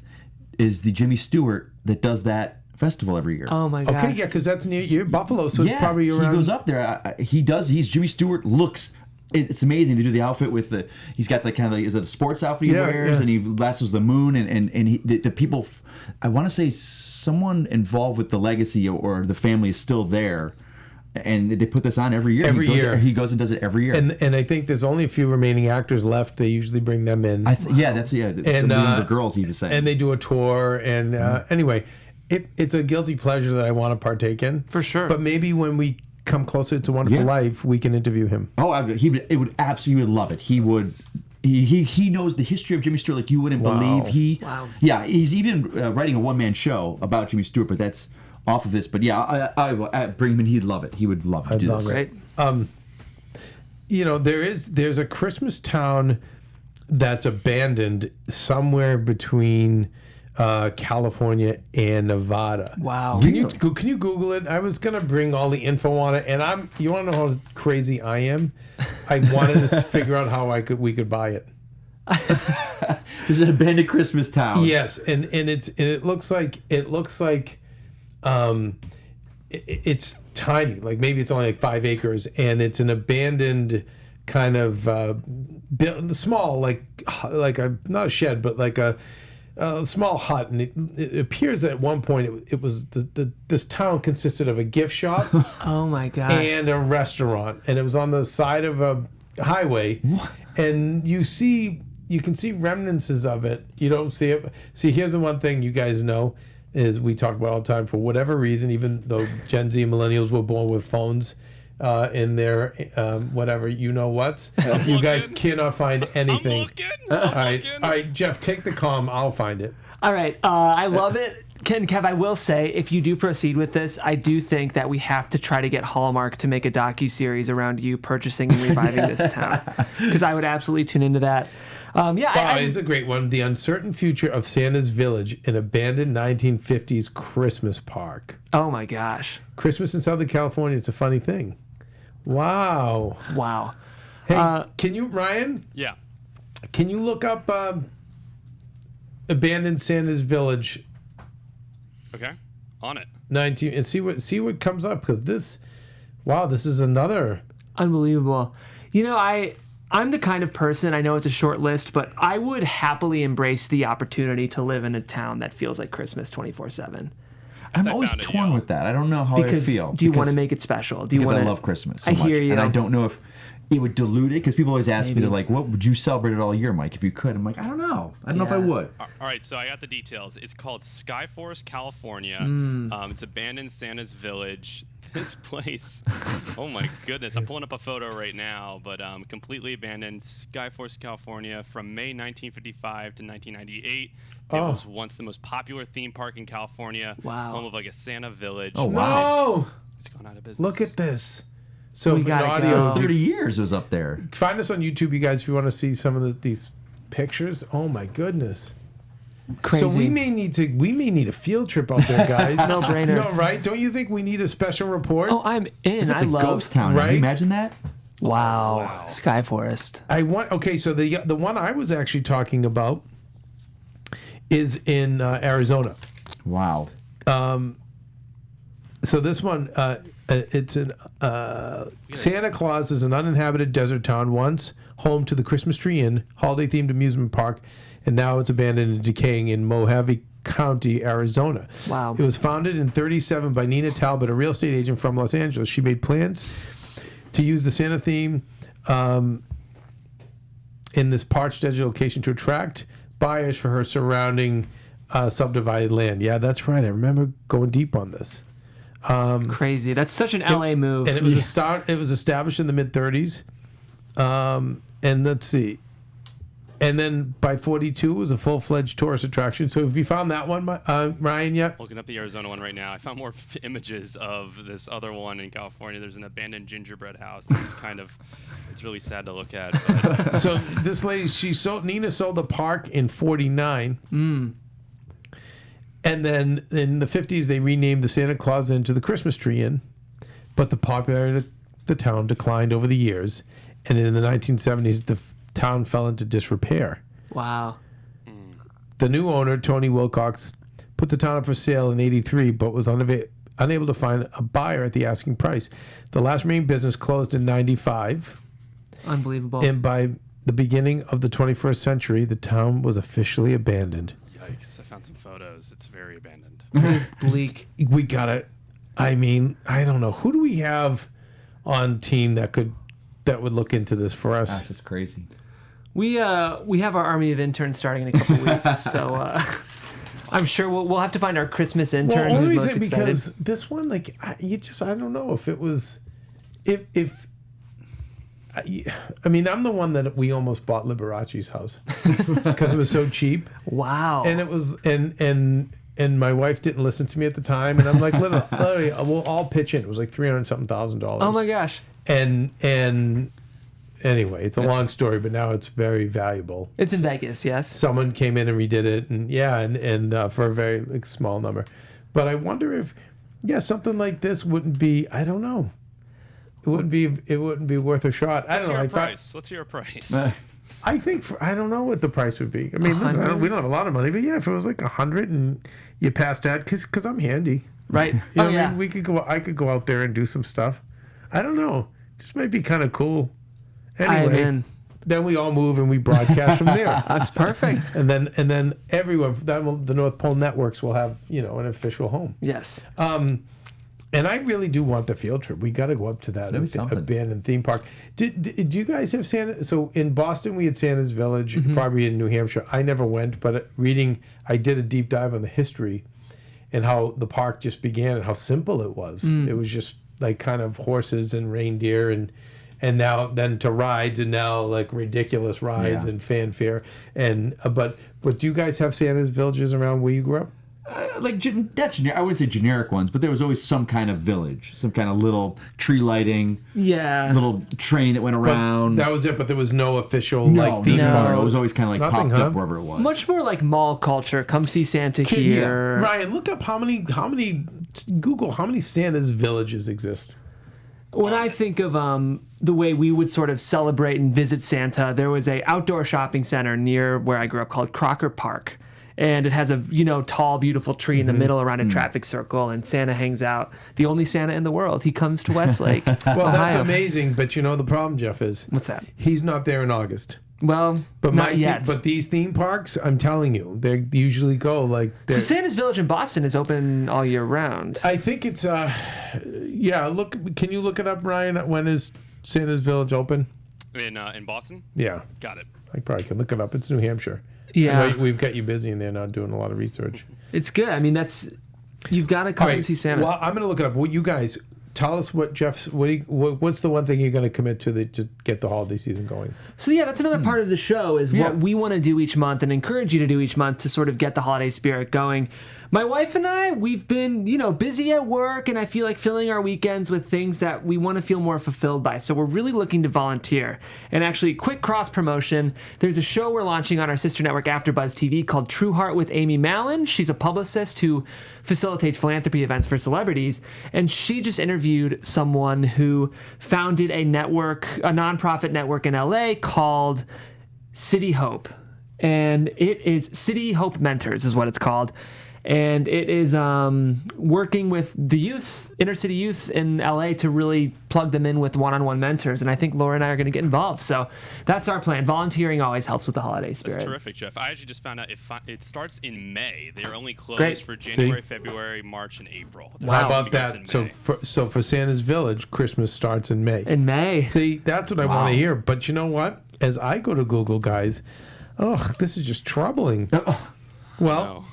S4: is the Jimmy Stewart that does that festival every year.
S2: Oh my god.
S3: Okay, yeah, because that's near Buffalo, so it's probably around.
S4: He goes up there. He's Jimmy Stewart looks it's amazing. They do the outfit with he's got the kind of like, is it a sports outfit he wears, and he lassos the moon, and the people, I want to say someone involved with the legacy or the family is still there. And they put this on every year. He goes and does it every year.
S3: And I think there's only a few remaining actors left. They usually bring them in.
S4: And the girls even say.
S3: And they do a tour. And anyway, it's a guilty pleasure that I want to partake in.
S2: For sure.
S3: But maybe when we come closer to Wonderful Life, we can interview him.
S4: Oh, he would absolutely love it. He would. He knows the history of Jimmy Stewart like you wouldn't believe. Yeah, he's even writing a one-man show about Jimmy Stewart, but that's off of this. But yeah, I bring him in. He'd love it. He would love to do this.
S2: Right.
S3: There's a Christmas town that's abandoned somewhere between California and Nevada.
S2: Wow.
S3: Can you Google it? I was gonna bring all the info on it, and you want to know how crazy I am? I wanted to figure out how we could buy it.
S4: It's an abandoned Christmas town.
S3: Yes, and it looks like it's tiny. Like maybe it's only like 5 acres, and it's an abandoned kind of small, like not a shed, but like a small hut. And it appears that at one point it was this town consisted of a gift shop.
S2: Oh my god.
S3: And a restaurant, and it was on the side of a highway. What? And you can see remnants of it. You don't see it. See, here's the one thing you guys know is we talk about all the time. For whatever reason, even though Gen Z and millennials were born with phones in their whatever, you guys cannot find anything. All right, Jeff, take the comm. I'll find it.
S2: All right, I love it. Kev, I will say, if you do proceed with this, I do think that we have to try to get Hallmark to make a docuseries around you purchasing and reviving this town, because I would absolutely tune into that.
S3: It's a great one. The Uncertain Future of Santa's Village, an abandoned 1950s Christmas park.
S2: Oh my gosh.
S3: Christmas in Southern California, it's a funny thing. Wow. Hey, can you, Ryan?
S5: Yeah.
S3: Can you look up abandoned Santa's Village?
S5: Okay. On it.
S3: 19 and see what comes up, because this is another
S2: unbelievable. I'm the kind of person, I know it's a short list, but I would happily embrace the opportunity to live in a town that feels like Christmas 24/7.
S4: I'm always torn with that. I don't know how I feel.
S2: Do you want to make it special?
S4: Because I love Christmas so much.
S2: I hear you.
S4: And I don't know if it would dilute it, because people always ask me, they're like, what would you celebrate it all year, Mike, if you could? I'm like, I don't know. I don't know if I would.
S5: All right, so I got the details. It's called Skyforest, California. It's abandoned Santa's Village. This place, oh my goodness, I'm pulling up a photo right now, but completely abandoned, Skyforest, California, from May 1955 to 1998. It was once the most popular theme park in California.
S2: Wow.
S5: Home of like a Santa village.
S4: Oh, wow.
S3: No!
S5: It's gone out of business.
S3: Look at this. So
S2: We gotta go.
S4: 30 years was up there.
S3: Find us on YouTube, you guys, if you want to see some of these pictures. Oh my goodness.
S2: Crazy.
S3: So we may need a field trip out there, guys.
S2: No brainer.
S3: No, right? Don't you think we need a special report?
S2: Oh, I'm in.
S4: It's a ghost town.
S3: right?
S4: Can you imagine that?
S2: Wow. Skyforest.
S3: So the one I was actually talking about is in Arizona.
S4: Wow.
S3: So this one, it's an Santa Claus is an uninhabited desert town, once home to the Christmas Tree Inn, holiday-themed amusement park, and now it's abandoned and decaying in Mojave County, Arizona.
S2: Wow.
S3: It was founded in 1937 by Nina Talbot, a real estate agent from Los Angeles. She made plans to use the Santa theme in this parched desert location to attract buyers for her surrounding subdivided land. Yeah, that's right. I remember going deep on this.
S2: Crazy. That's such an LA move.
S3: And it was It was established in the mid-30s. And let's see. And then by 42, it was a full-fledged tourist attraction. So have you found that one, Ryan, yet?
S5: Looking up the Arizona one right now. I found more images of this other one in California. There's an abandoned gingerbread house. That's it's really sad to look at. But.
S3: So this lady, Nina sold the park in 1949. And then in the 1950s, they renamed the Santa Claus Inn to the Christmas Tree Inn. But the popularity of the town declined over the years. And in the 1970s, the town fell into disrepair.
S2: Wow.
S3: The new owner, Tony Wilcox, put the town up for sale in 1983, but was unable to find a buyer at the asking price. The last remaining business closed in 1995.
S2: Unbelievable.
S3: And by the beginning of the 21st century, the town was officially abandoned.
S5: Yikes! I found some photos. It's very abandoned.
S2: It's bleak.
S3: We gotta. I mean, I don't know. Who do we have on team that would look into this for us?
S4: Gosh, it's crazy.
S2: We have our army of interns starting in a couple weeks, so I'm sure we'll have to find our Christmas intern
S3: Well,
S2: who's
S3: only
S2: most
S3: reason
S2: excited.
S3: because this one, like, I don't know if it was, if. I mean, I'm the one that we almost bought Liberace's house because it was so cheap,
S2: Wow.
S3: and it was and my wife didn't listen to me at the time, and I'm like, literally, we'll all pitch in. It was like $300,000.
S2: Oh my gosh.
S3: And anyway, it's a long story, but now it's very valuable.
S2: It's in Vegas, yes.
S3: Someone came in and redid it, and for a very small number. But I wonder if, something like this wouldn't be. I don't know. It wouldn't be worth a shot. I
S5: Let's
S3: don't
S5: hear
S3: know.
S5: a price. Let's hear a price.
S3: I think I don't know what the price would be. I mean, listen, we don't have a lot of money, but if it was like 100 and you passed that, because I'm handy,
S2: Right.
S3: You know
S2: Oh,
S3: what
S2: yeah.
S3: I mean? I could go out there and do some stuff. I don't know. This might be kind of cool.
S2: I'm
S3: Anyway,
S2: in.
S3: then we all move and we broadcast from there.
S2: That's perfect.
S3: And then everyone, the North Pole networks will have an official home.
S2: Yes.
S3: And I really do want the field trip. We got to go up to that
S4: That'd be something.
S3: abandoned theme park. Did you guys have Santa? So in Boston we had Santa's Village. Probably in New Hampshire. I never went, but I did a deep dive on the history and how the park just began and how simple it was. It was just like kind of horses and reindeer and now then to rides and now like ridiculous rides
S4: Yeah.
S3: and fanfare but do you guys have Santa's Villages around where you grew up?
S4: Like not generic, I wouldn't say generic ones, but there was always some kind of village, some kind of little tree lighting,
S2: Yeah.
S4: little train that went around.
S3: That was it, but there was no official
S4: no,
S3: like theme
S2: no.
S3: park.
S4: It was always kind of like
S3: Nothing,
S4: popped
S3: huh?
S4: up wherever it was.
S2: Much more like mall culture. Come see Santa here.
S3: Ryan, look up how many Google how many Santa's villages exist.
S2: When I think of the way we would sort of celebrate and visit Santa, there was a outdoor shopping center near where I grew up called Crocker Park. And it has a tall, beautiful tree in the middle around a traffic circle, and Santa hangs out. The only Santa in the world. He comes to Westlake.
S3: Well, that's
S2: Ohio.
S3: amazing, but the problem, Jeff, is
S2: What's that?
S3: he's not there in August.
S2: Well,
S3: But
S2: not yet.
S3: but these theme parks, I'm telling you, they usually go like.
S2: So Santa's Village in Boston is open all year round.
S3: I think it's Look, can you look it up, Ryan? When is Santa's Village open?
S5: In Boston.
S3: Yeah,
S5: Got it.
S3: I probably can look it up. It's New Hampshire.
S2: Yeah.
S3: I know we've got you busy in there now doing a lot of research.
S2: It's good. I mean, you've got to come and see Santa.
S3: Well, I'm going to look it up. Well, you guys tell us what Jeff's. What's the one thing you're going to commit to to get the holiday season going?
S2: So yeah, that's another part of the show is what we want to do each month and encourage you to do each month to sort of get the holiday spirit going. My wife and I, we've been, busy at work, and I feel like filling our weekends with things that we want to feel more fulfilled by. So we're really looking to volunteer. And actually, quick cross promotion, there's a show we're launching on our sister network AfterBuzz TV called True Heart with Amy Mallon. She's a publicist who facilitates philanthropy events for celebrities, and she just interviewed someone who founded a nonprofit network in LA called City Hope. And it is City Hope Mentors is what it's called. And it is working with the youth, inner city youth in LA to really plug them in with one-on-one mentors. And I think Laura and I are going to get involved. So that's our plan. Volunteering always helps with the holiday spirit.
S5: That's terrific, Jeff. I actually just found out it starts in May. They're only closed
S2: Great.
S5: for January, February, March, and April. The
S3: How
S5: rest
S3: about
S5: begins in
S3: that?
S5: May.
S3: So for Santa's Village, Christmas starts in May.
S2: In May.
S3: See, that's what I want to hear. But you know what? As I go to Google, guys, this is just troubling. Well,
S5: No.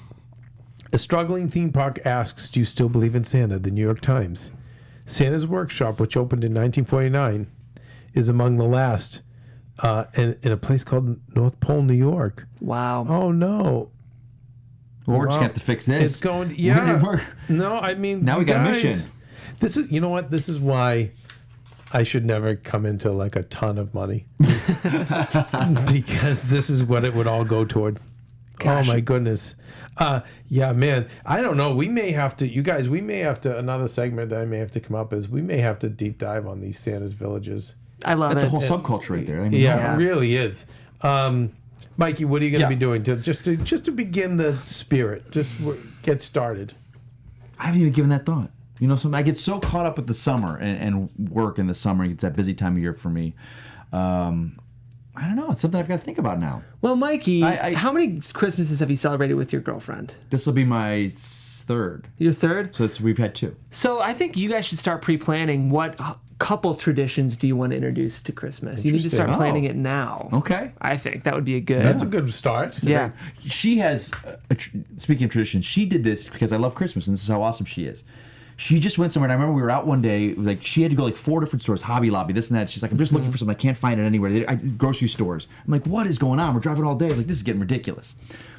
S3: a struggling theme park asks, "Do you still believe in Santa?" The New York Times. Santa's Workshop, which opened in 1949, is among the last in a place called North Pole, New York.
S2: Wow.
S3: Oh no!
S4: Well, we're just
S3: Well,
S4: gonna have to fix this.
S3: It's going. Yeah.
S4: We're-
S3: No, I mean
S4: Now we
S3: you
S4: got a
S3: guys,
S4: mission.
S3: This is. You know what? This is why I should never come into like a ton of money because this is what it would all go toward.
S2: Gosh.
S3: Oh my goodness. Yeah, man. I don't know. We may have to. You guys. We may have to. Another segment that I may have to come up is we may have to deep dive on these Santa's villages.
S2: I love
S4: That's
S2: it.
S4: a whole subculture right there. I mean,
S3: Yeah,
S2: Yeah.
S3: it really is. Mikey, what are you going to
S4: Yeah.
S3: be doing just to begin the spirit? Just get started.
S4: I haven't even given that thought. I get so caught up with the summer and work in the summer. It's that busy time of year for me. I don't know. It's something I've got to think about now.
S2: Well, Mikey,
S4: I-
S2: how many Christmases have you celebrated with your girlfriend?
S4: This will be my third.
S2: Your third?
S4: So we've had 2.
S2: So I think you guys should start pre-planning. What couple traditions do you want to introduce to Christmas? You need to start
S3: Interesting.
S2: planning it now.
S4: Okay.
S2: I think that would be a good.
S3: That's a good start.
S2: Yeah.
S4: She has, speaking of tradition, she did this because I love Christmas, and this is how awesome she is. She just went somewhere, and I remember we were out one day, like, she had to go, like, 4 different stores, Hobby Lobby, this and that. She's like, I'm just looking for something. I can't find it anywhere. Grocery stores. I'm like, what is going on? We're driving all day. I was like, this is getting ridiculous.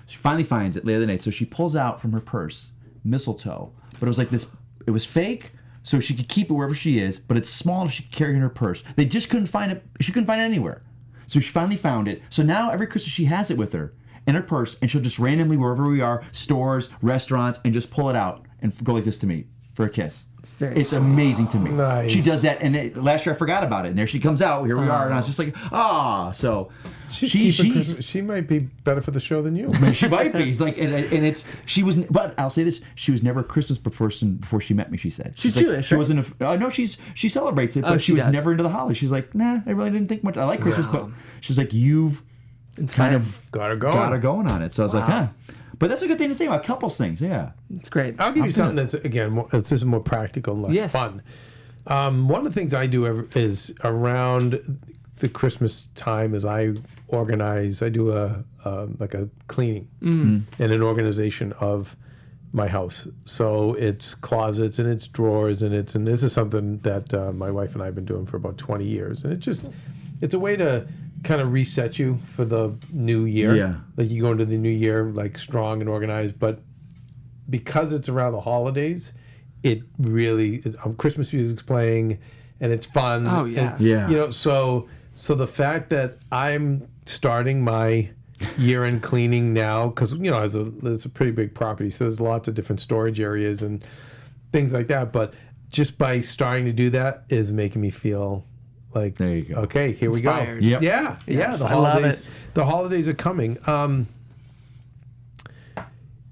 S4: She finally finds it the other night. So she pulls out from her purse mistletoe, but it was like this, it was fake, so she could keep it wherever she is, but it's small enough she could carry it in her purse. They just couldn't find it. She couldn't find it anywhere. So she finally found it. So now every Christmas she has it with her in her purse, and she'll just randomly, wherever we are, stores, restaurants, and just pull it out and go like this to me for a kiss. It's
S2: sweet.
S4: amazing to me.
S3: Nice.
S4: She does that, and last year I forgot about it, and there she comes out. Here we are, and I was just like, so
S3: She might be better for the show than you.
S4: she might be. It's like, and it's she was. But I'll say this: she was never a Christmas person before she met me. She said
S2: She's
S4: like,
S2: Jewish,
S4: She
S2: right?
S4: wasn't. No, she celebrates it, but
S2: Oh,
S4: she
S2: she
S4: was
S2: does.
S4: never into the holidays. She's like, nah, I really didn't think much. I like Christmas, but she's like, you've kind of
S3: Got her going.
S4: got her going on it. So I was like, huh. But that's a good thing to think about. Couples things, yeah.
S2: It's great.
S3: I'll give you something that's, again, it's just more practical and less
S2: Yes.
S3: fun. One of the things I do is around the Christmas time is I do a cleaning and an organization of my house. So it's closets and it's drawers and this is something that my wife and I have been doing for about 20 years. And it's a way to kind of reset you for the new year.
S4: Yeah.
S3: Like you go into the new year like strong and organized, but because it's around the holidays, it really is. Christmas music's playing, and it's fun.
S2: Oh, yeah.
S3: And,
S4: Yeah.
S3: So the fact that I'm starting my year-end cleaning now, because it's a pretty big property, so there's lots of different storage areas and things like that. But just by starting to do that is making me feel like,
S4: There you go.
S3: Okay, here
S2: Inspired.
S3: we go.
S4: Yep.
S3: Yeah.
S2: Yes,
S3: The
S2: I love
S3: holidays.
S2: it.
S3: The holidays are coming.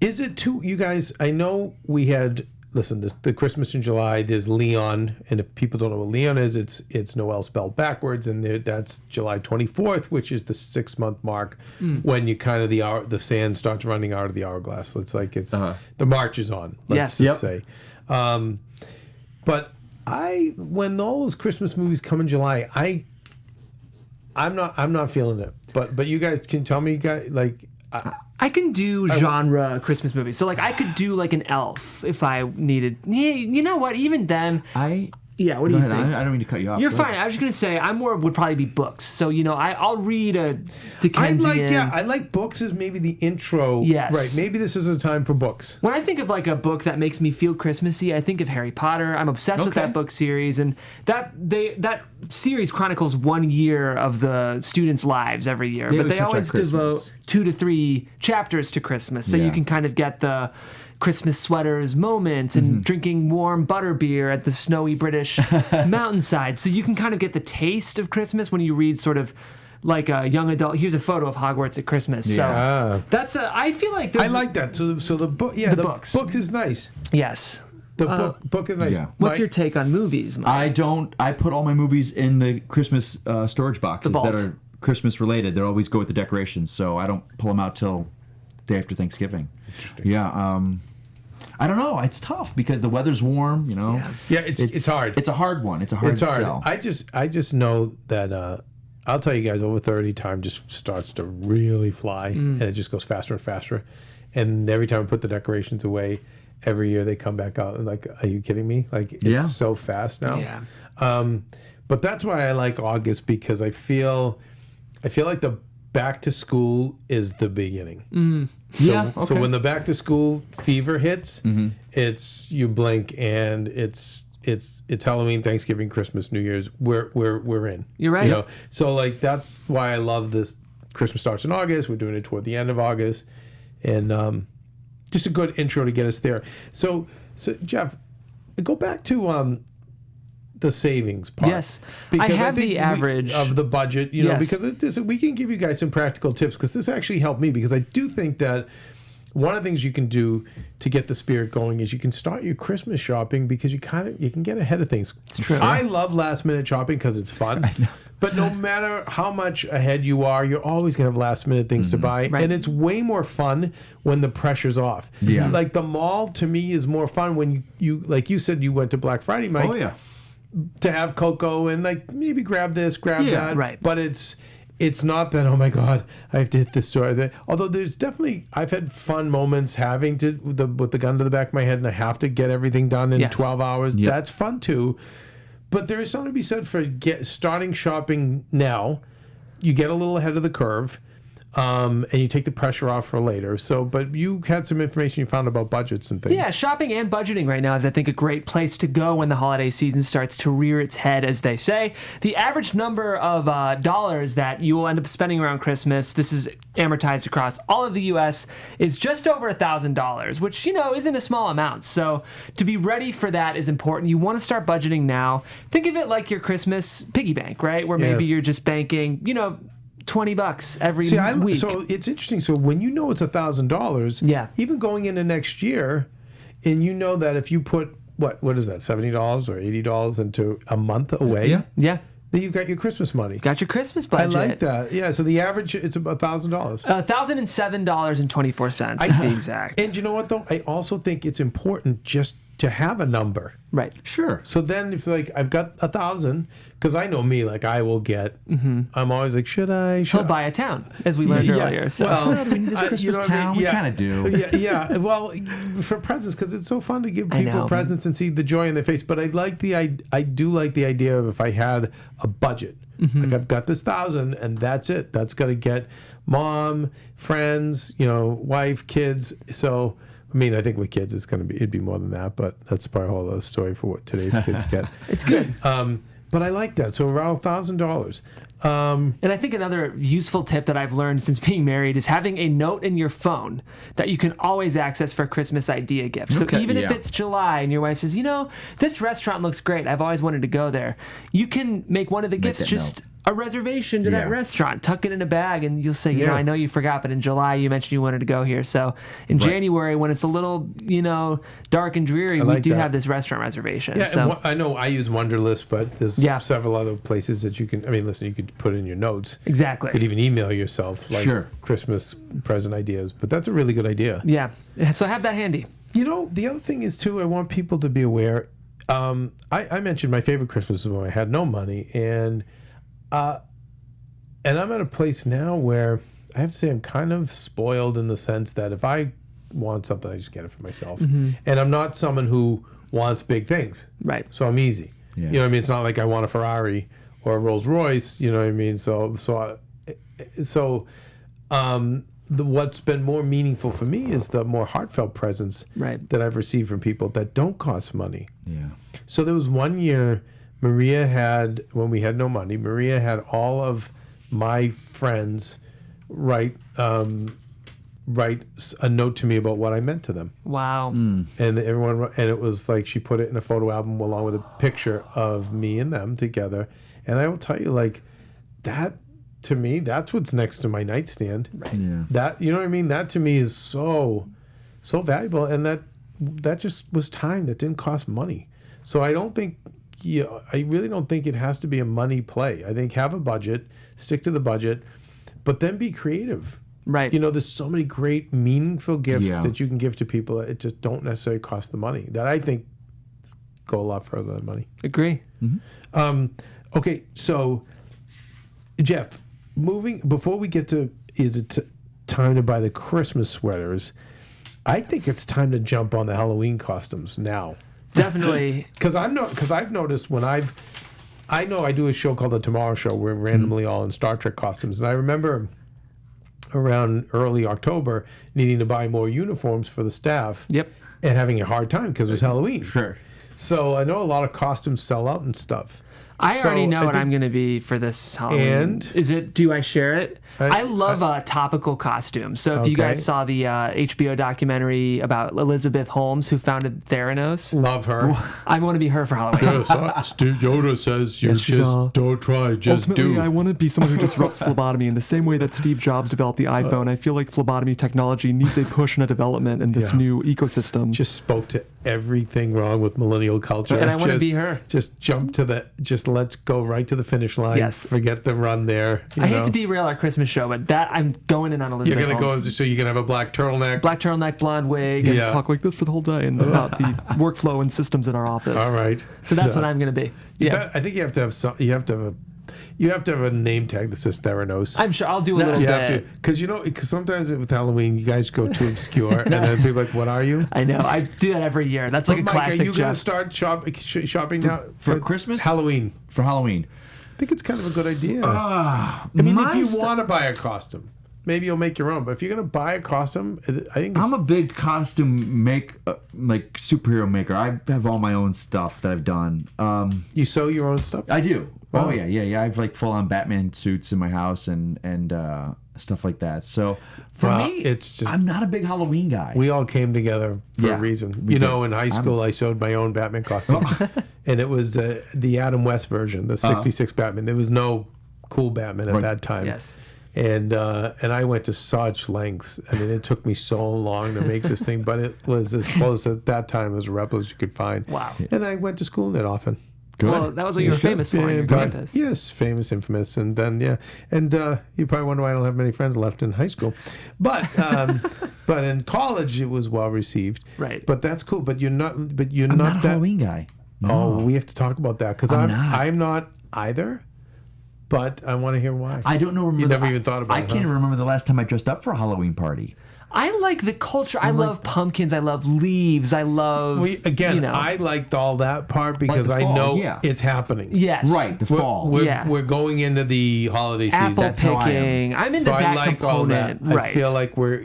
S3: Is it too, you guys? I know we had. Listen, the Christmas in July. There's Leon, and if people don't know what Leon is, it's Noel spelled backwards, and that's July 24th, which is the 6-month mark when you kind of the sand starts running out of the hourglass. So it's like the march is on. Let's
S2: Yes.
S3: just say. But when all those Christmas movies come in July, I'm not feeling it. But you guys can tell me, guys, like.
S2: I can do genre Christmas movies. So, like, I could do, like, an Elf if I needed. Yeah, you know what? Even then. Yeah, what do
S4: Go
S2: you
S4: ahead.
S2: think?
S4: I don't mean to cut you off.
S2: You're
S4: Go
S2: fine.
S4: ahead.
S2: I was just going to say, would probably be books. So, I'll read a Dickensian.
S3: I like books as maybe the intro.
S2: Yes.
S3: Right. Maybe this is a time for books.
S2: When I think of like a book that makes me feel Christmassy, I think of Harry Potter. I'm obsessed with
S4: Okay.
S2: that book series, and that series chronicles 1 year of the students' lives every year.
S4: They
S2: but
S4: would
S2: they
S4: touch on
S2: always
S4: Christmas.
S2: devote 2 to 3 chapters to Christmas, so
S4: Yeah.
S2: you can kind of get the Christmas sweaters moments and drinking warm butterbeer at the snowy British mountainside. So you can kind of get the taste of Christmas when you read sort of like a young adult. Here's a photo of Hogwarts at Christmas.
S3: Yeah.
S2: So that's I feel like
S3: I
S2: there's
S3: like that. So the book. Yeah.
S2: The
S3: The
S2: books.
S3: book is nice.
S2: yes.
S3: The book is nice.
S4: yeah.
S2: What's
S3: My-
S2: your take on movies, Mike?
S4: I put all my movies in the Christmas storage boxes
S2: vault.
S4: that are Christmas related. They always go with the decorations, so I don't pull them out till day after Thanksgiving. Yeah. I don't know. It's tough because the weather's warm.
S3: Yeah. It's hard.
S4: It's a hard one. It's a hard
S3: It's hard.
S4: sell.
S3: I just know that I'll tell you guys, over 30, time just starts to really fly, and it just goes faster and faster. And every time I put the decorations away, every year they come back out. And like, are you kidding me? Like, it's
S4: Yeah.
S3: so fast now.
S2: Yeah.
S3: But that's why I like August, because I feel like the back to school is the beginning.
S4: Yeah,
S3: So
S4: okay.
S3: when the back to school fever hits, it's you blink and it's Halloween, Thanksgiving, Christmas, New Year's. We're in.
S2: You're right.
S3: So like that's why I love this. Christmas starts in August. We're doing it toward the end of August, and just a good intro to get us there. So Jeff, go back to the savings part.
S2: Yes. I have the average
S3: of the budget,
S2: Yes.
S3: because we can give you guys some practical tips, because this actually helped me, because I do think that one of the things you can do to get the spirit going is you can start your Christmas shopping, because you can get ahead of things. It's
S2: true.
S3: I love last minute shopping because it's fun. But no matter how much ahead you are, you're always going to have last minute things to buy.
S2: Right.
S3: And it's way more fun when the pressure's off.
S4: Yeah.
S3: Like the mall to me is more fun when you like you said, you went to Black Friday, Mike,
S4: Oh yeah.
S3: to have cocoa and like maybe grab this, grab
S4: Yeah,
S3: that.
S2: right.
S3: But it's not that, oh my God, I have to hit this store. Although there's definitely, I've had fun moments having to, with the gun to the back of my head and I have to get everything done in
S2: Yes.
S3: 12 hours.
S4: Yep.
S3: That's fun too. But there is something to be said for starting shopping now. You get a little ahead of the curve, and you take the pressure off for later. So, but you had some information you found about budgets and things.
S2: Yeah, shopping and budgeting right now is, I think, a great place to go when the holiday season starts to rear its head, as they say. The average number of dollars that you will end up spending around Christmas, this is amortized across all of the U.S., is just over $1,000, which, isn't a small amount. So to be ready for that is important. You want to start budgeting now. Think of it like your Christmas piggy bank, right? Where maybe you're just banking, $20 every week.
S3: So it's interesting. So when you know it's $1,000,
S2: Yeah.
S3: even going into next year, and you know that if you put what is that, $70 or $80 into a month away,
S2: Yeah.
S3: then you've got your Christmas money.
S2: Got your Christmas
S3: I
S2: budget.
S3: like that. Yeah. So the average, it's about $1,000.
S2: $1,007.24 to be exact.
S3: And you know what though? I also think it's important just to have a number.
S2: Right.
S4: Sure.
S3: So then, if like I've got 1,000, because I know me, like I will get. I'm always like, should I?
S2: He'll buy a town, as we learned earlier. So.
S3: Well,
S4: Do we need this Christmas
S3: what I mean?
S4: town? We
S3: Yeah.
S4: kinda do.
S3: Yeah. Well, for presents, because it's so fun to give
S2: I
S3: people
S2: know.
S3: presents and see the joy in their face. But I do like the idea of if I had a budget, like I've got this 1,000, and that's it. That's got to get mom, friends, wife, kids. So. I mean, I think with kids, it'd be more than that, but that's probably a whole other story for what today's kids get.
S2: It's good.
S3: But I like that. So around $1,000.
S2: And I think another useful tip that I've learned since being married is having a note in your phone that you can always access for Christmas idea gifts. So
S4: Okay,
S2: even if
S4: yeah.
S2: it's July and your wife says, this restaurant looks great, I've always wanted to go there, you can make one of the gifts
S4: that
S2: just a reservation to that
S4: Yeah.
S2: restaurant, tuck it in a bag, and you'll say,
S3: Yeah.
S2: I know you forgot, but in July you mentioned you wanted to go here. So in January, when it's a little, dark and dreary, we
S3: like
S2: do
S3: that.
S2: have this restaurant reservation.
S3: Yeah,
S2: so
S3: and I know I use Wunderlist, but there's
S2: Yeah.
S3: several other places that you can. I mean, listen, you could put in your notes.
S2: exactly.
S3: You could even email yourself like
S4: Sure.
S3: Christmas present ideas. But that's a really good idea.
S2: Yeah. So have that handy.
S3: The other thing is too. I want people to be aware. I mentioned my favorite Christmas was when I had no money, and I'm at a place now where I have to say I'm kind of spoiled in the sense that if I want something, I just get it for myself, and I'm not someone who wants big things.
S2: Right.
S3: So I'm easy.
S4: Yeah.
S3: You know what I mean? It's not like I want a Ferrari or a Rolls Royce. You know what I mean? What's been more meaningful for me is the more heartfelt presents
S2: Right.
S3: that I've received from people that don't cost money.
S4: Yeah.
S3: So there was one year Maria had, when we had no money, Maria had all of my friends write a note to me about what I meant to them.
S2: Wow.
S3: And everyone, and it was like she put it in a photo album along with a picture of me and them together. And I will tell you, like, that to me, that's what's next to my nightstand.
S4: Yeah.
S3: That, you know what I mean? That to me is so valuable. And that just was time that didn't cost money. So I really don't think it has to be a money play. I think have a budget, stick to the budget, but then be creative.
S2: Right.
S3: There's so many great, meaningful gifts
S4: Yeah.
S3: that you can give to people. It just don't necessarily cost the money. That I think go a lot further than money.
S2: Agree.
S3: Okay, so Jeff, before we get to, is it time to buy the Christmas sweaters? I think it's time to jump on the Halloween costumes now.
S2: Definitely.
S3: Because I've noticed when I know I do a show called The Tomorrow Show. We're randomly all in Star Trek costumes, and I remember around early October needing to buy more uniforms for the staff.
S2: Yep.
S3: And having a hard time because it was Halloween.
S4: Sure.
S3: So I know a lot of costumes sell out and stuff.
S2: I
S3: So
S2: already know
S3: I
S2: what
S3: think-
S2: I'm going to be for this Halloween.
S3: And?
S2: Do I share it? I love topical costumes. So if you
S3: Okay.
S2: guys saw the HBO documentary about Elizabeth Holmes, who founded Theranos,
S3: Love her.
S2: I want to be her for Halloween.
S3: Steve Yoda says you don't try, just
S6: Ultimately, I want to be someone who disrupts phlebotomy in the same way that Steve Jobs developed the iPhone. I feel like phlebotomy technology needs a push and a development in this
S3: Yeah.
S6: new ecosystem.
S3: Just spoke to everything wrong with millennial culture.
S2: And I wanna
S3: Just-
S2: be her.
S3: Just jump to just let's go right to the finish line.
S2: Yes.
S3: Forget the run there.
S2: I hate to derail our Christmas show, but that I'm going in on
S3: You're
S2: Elizabeth
S3: gonna
S2: Holmes.
S3: go. So you're gonna have a black turtleneck.
S2: Black turtleneck, blonde wig, and
S3: Yeah.
S6: Talk like this for the whole day and about the workflow and systems in our office.
S3: All right.
S2: So that's what I'm going to be. Yeah.
S3: I think you have to have some. You have to have a name tag that says Theranos.
S2: I'm sure I'll do a little
S3: You
S2: bit.
S3: have to, because because sometimes with Halloween you guys go too obscure, and then people are like, "What are you?"
S2: I know. I do that every year. That's like
S3: But
S2: a
S3: Mike,
S2: classic
S3: are you going
S2: joke.
S3: to start shopping now
S4: for Christmas?
S3: Halloween?
S4: For Halloween.
S3: I think it's kind of a good idea. I mean, if you want to buy a costume, maybe you'll make your own. But if you're going to buy a costume, I think
S4: I'm a big costume like superhero maker. I have all my own stuff that I've done.
S3: you sew your own stuff.
S4: I do.
S3: Wow.
S4: Oh yeah. I have like full on Batman suits in my house and stuff like that. So for
S3: Well,
S4: me,
S3: it's just-
S4: I'm not a big Halloween guy.
S3: We all came together for a
S4: Yeah,
S3: reason.
S4: we
S3: You
S4: did.
S3: know, in high school, I sewed my own Batman costume, and it was the Adam West version, the '66 Batman. There was no cool Batman at that time.
S2: Yes.
S3: And I went to such lengths. I mean, it took me so long to make this thing, but it was as close at that time as a replica as you could find.
S2: Wow.
S3: And I went to school in it often.
S4: Good.
S2: Well, that was what you were famous for on your
S3: but-
S2: campus.
S3: Yes, famous, infamous, and then and you probably wonder why I don't have many friends left in high school, but but in college it was well received.
S2: Right.
S3: But that's cool. But you're not.
S4: I'm
S3: not
S4: not a
S3: that.
S4: Halloween guy.
S3: Oh, we have to talk about that because
S4: I'm not.
S3: I'm not either. But I want to hear why.
S4: I don't know.
S3: You never even thought about
S4: I
S3: it,
S4: can't
S3: huh?
S4: even remember the last time I dressed up for a Halloween party.
S2: I like the culture. I love pumpkins. I love leaves. I love,
S3: Again,
S2: you know.
S3: I liked all that part because
S4: the
S3: I
S4: fall,
S3: know
S4: yeah.
S3: it's happening.
S2: yes.
S4: Right, the fall.
S3: We're going into the holiday season.
S2: Apple
S4: That's how I am.
S2: picking. I'm into
S3: So
S2: that
S3: I like all that.
S2: component. Right.
S3: I feel like we're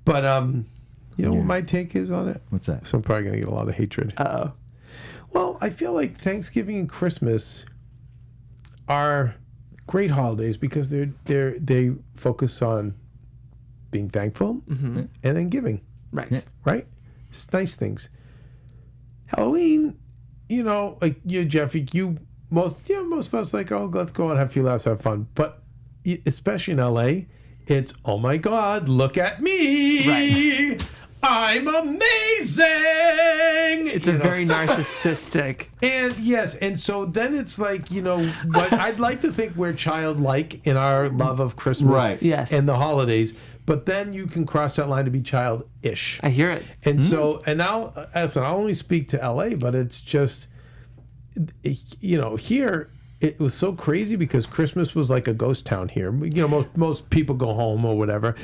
S3: but what my take is on it.
S4: What's that?
S3: So I'm probably gonna get a lot of hatred.
S2: Uh-oh.
S3: Well, I feel like Thanksgiving and Christmas are great holidays because they focus on being thankful and then giving.
S2: Right.
S4: Yeah.
S3: Right? It's nice things. Halloween, like you, Jeffy, most of us like, oh, let's go out, have a few laughs, have fun. But especially in LA, it's, oh my God, look at me.
S2: Right.
S3: I'm amazing.
S2: It's a very narcissistic.
S3: And yes, and so then it's like, what I'd like to think we're childlike in our love of Christmas
S4: Right.
S2: Yes.
S3: and the holidays, but then you can cross that line to be childish.
S2: I hear it.
S3: And so, and now, listen, I'll only speak to LA, but it's just, here, it was so crazy because Christmas was like a ghost town here. Most people go home or whatever.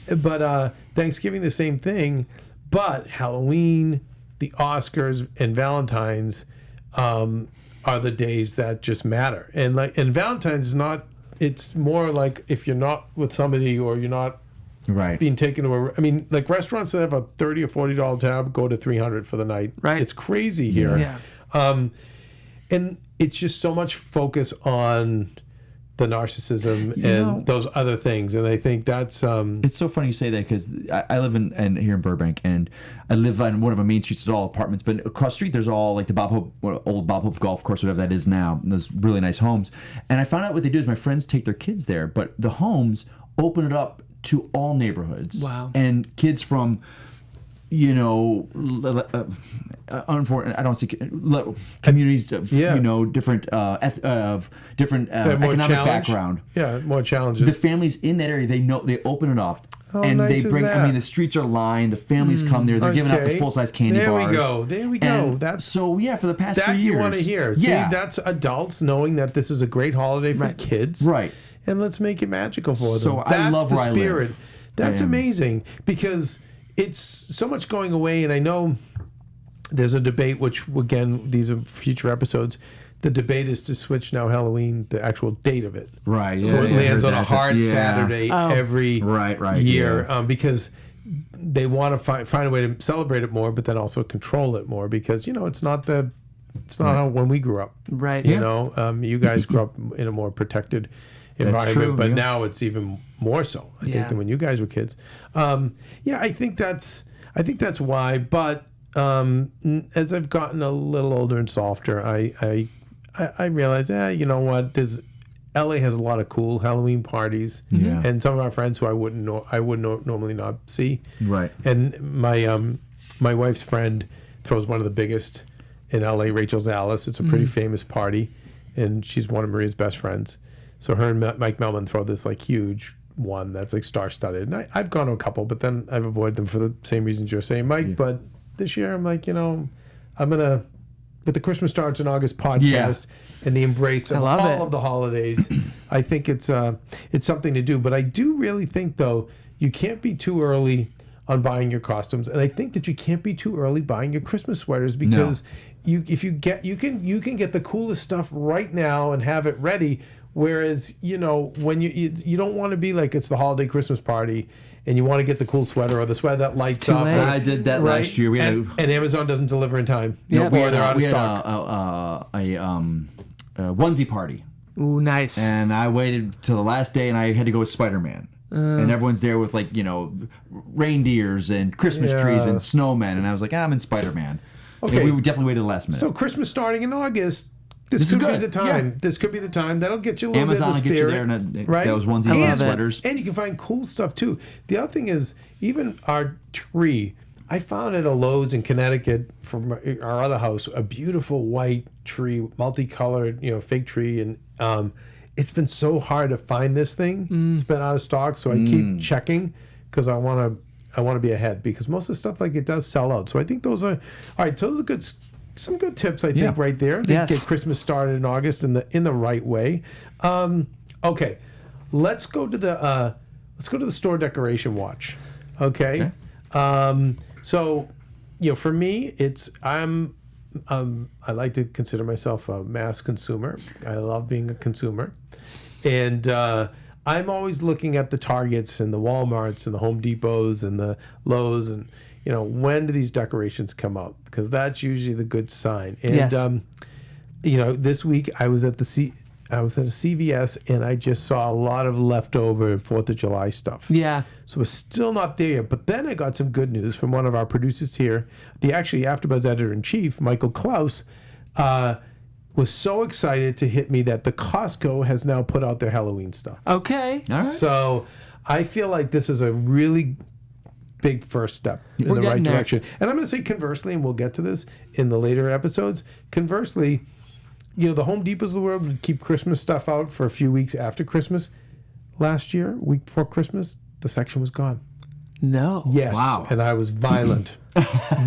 S3: But Thanksgiving, the same thing. But Halloween, the Oscars, and Valentine's are the days that just matter. And Valentine's is not, it's more like if you're not with somebody or you're not
S4: Right.
S3: being taken to like restaurants that have a $30 or $40 tab go to $300 for the night.
S2: Right.
S3: It's crazy here.
S2: Yeah.
S3: And it's just so much focus on the narcissism and those other things. And I think that's
S4: It's so funny you say that because I live here in Burbank, and I live on one of the main streets. It's all apartments, but across the street there's all like the old Bob Hope golf course, whatever that is now. And those really nice homes. And I found out what they do is my friends take their kids there, but the homes open it up to all neighborhoods.
S2: Wow.
S4: And kids from, unfortunately, I don't see communities of different different economic background.
S3: Yeah, more challenges.
S4: The families in that area, they open it up.
S3: How
S4: and
S3: nice
S4: they
S3: is
S4: bring. I
S3: that?
S4: mean, the streets are lined. The families come there. They're giving out the
S3: Okay.
S4: full size candy
S3: There we
S4: bars.
S3: go. There we go.
S4: And
S3: That's-
S4: so yeah. For the past
S3: that
S4: 3 years,
S3: you want to hear. See,
S4: Yeah,
S3: that's adults knowing that this is a great holiday for
S2: Right.
S3: kids.
S4: right.
S3: And let's make it magical for them.
S4: So I
S3: That's
S4: love
S3: the
S4: where I live.
S3: spirit. That's
S4: I am.
S3: amazing because it's so much going away. And I know there's a debate, which again, these are future episodes. The debate is to switch now Halloween, the actual date of it.
S4: Right.
S3: So it lands on a
S4: heard that.
S3: hard
S4: Yeah.
S3: Saturday every
S4: Right,
S3: year because they want to find a way to celebrate it more, but then also control it more because it's not how when we grew up.
S2: Right.
S3: You guys grew up in a more protected environment,
S4: true,
S3: but
S4: yeah.
S3: now it's even more so. I think than when you guys were kids. I think that's why. But as I've gotten a little older and softer, I realize, you know what? LA has a lot of cool Halloween parties,
S4: Yeah.
S3: and some of our friends who I wouldn't normally not see.
S4: Right.
S3: And my wife's friend throws one of the biggest in LA. Rachel Zalis. It's a pretty famous party, and she's one of Maria's best friends. So her and Mike Melman throw this like huge one that's like star-studded. And I've gone to a couple, but then I've avoided them for the same reasons you're saying, Mike. But this year I'm like, I'm gonna, with the Christmas Starts in August podcast and the embrace of
S2: love
S3: all
S2: it.
S3: of the holidays, I think it's something to do. But I do really think though, you can't be too early on buying your costumes, and I think that you can't be too early buying your Christmas sweaters because you can get the coolest stuff right now and have it ready. Whereas when you don't want to be like it's the holiday Christmas party and you want to get the cool sweater or the sweater that lights
S2: too
S3: up.
S2: late.
S4: I did that
S3: Right?
S4: last year. We had
S3: and Amazon doesn't deliver in time.
S2: Yeah.
S3: Or they're out of
S4: we had
S3: stock.
S4: a onesie party.
S2: Ooh, nice.
S4: And I waited till the last day, and I had to go with Spider-Man. And everyone's there with reindeers and Christmas trees and snowmen, and I was like, I'm in Spider-Man.
S3: Okay.
S4: And we definitely waited the last minute.
S3: So Christmas starting in August. This
S4: is
S3: could be
S4: good.
S3: the time.
S4: Yeah.
S3: This could be the time. That'll get you a little
S4: Amazon will
S3: bit of the
S4: get you
S3: spirit,
S4: there, and
S3: right?
S4: those onesies
S2: I love
S4: and
S2: it.
S4: sweaters.
S3: And you can find cool stuff too. The other thing is, even our tree, I found at a Lowe's in Connecticut from our other house, a beautiful white tree, multicolored, fake tree. And it's been so hard to find this thing. It's been out of stock. So I keep checking because I want to be ahead because most of the stuff like it does sell out. So I think those are, all right. So those are some good tips, I think, right there to
S2: Yes.
S3: get Christmas started in August in the right way. Okay, let's go to the store decoration watch. Okay, so for me, I like to consider myself a mass consumer. I love being a consumer, and I'm always looking at the Targets and the Walmarts and the Home Depots and the Lowe's and when do these decorations come out? Because that's usually the good sign. And
S2: Yes.
S3: this week I was at a CVS and I just saw a lot of leftover 4th of July stuff.
S2: Yeah.
S3: So it's still not there yet. But then I got some good news from one of our producers here, the AfterBuzz editor-in-chief, Michael Klaus, was so excited to hit me that the Costco has now put out their Halloween stuff.
S2: Okay.
S4: All right.
S3: So I feel like this is a really big first step in
S2: We're
S3: the right
S2: getting there.
S3: direction. And I'm going to say conversely, and we'll get to this in the later episodes. Conversely, the Home Depots of the world would keep Christmas stuff out for a few weeks after Christmas. Last year, week before Christmas, the section was gone.
S2: No.
S3: Yes.
S4: Wow.
S3: And I was violent.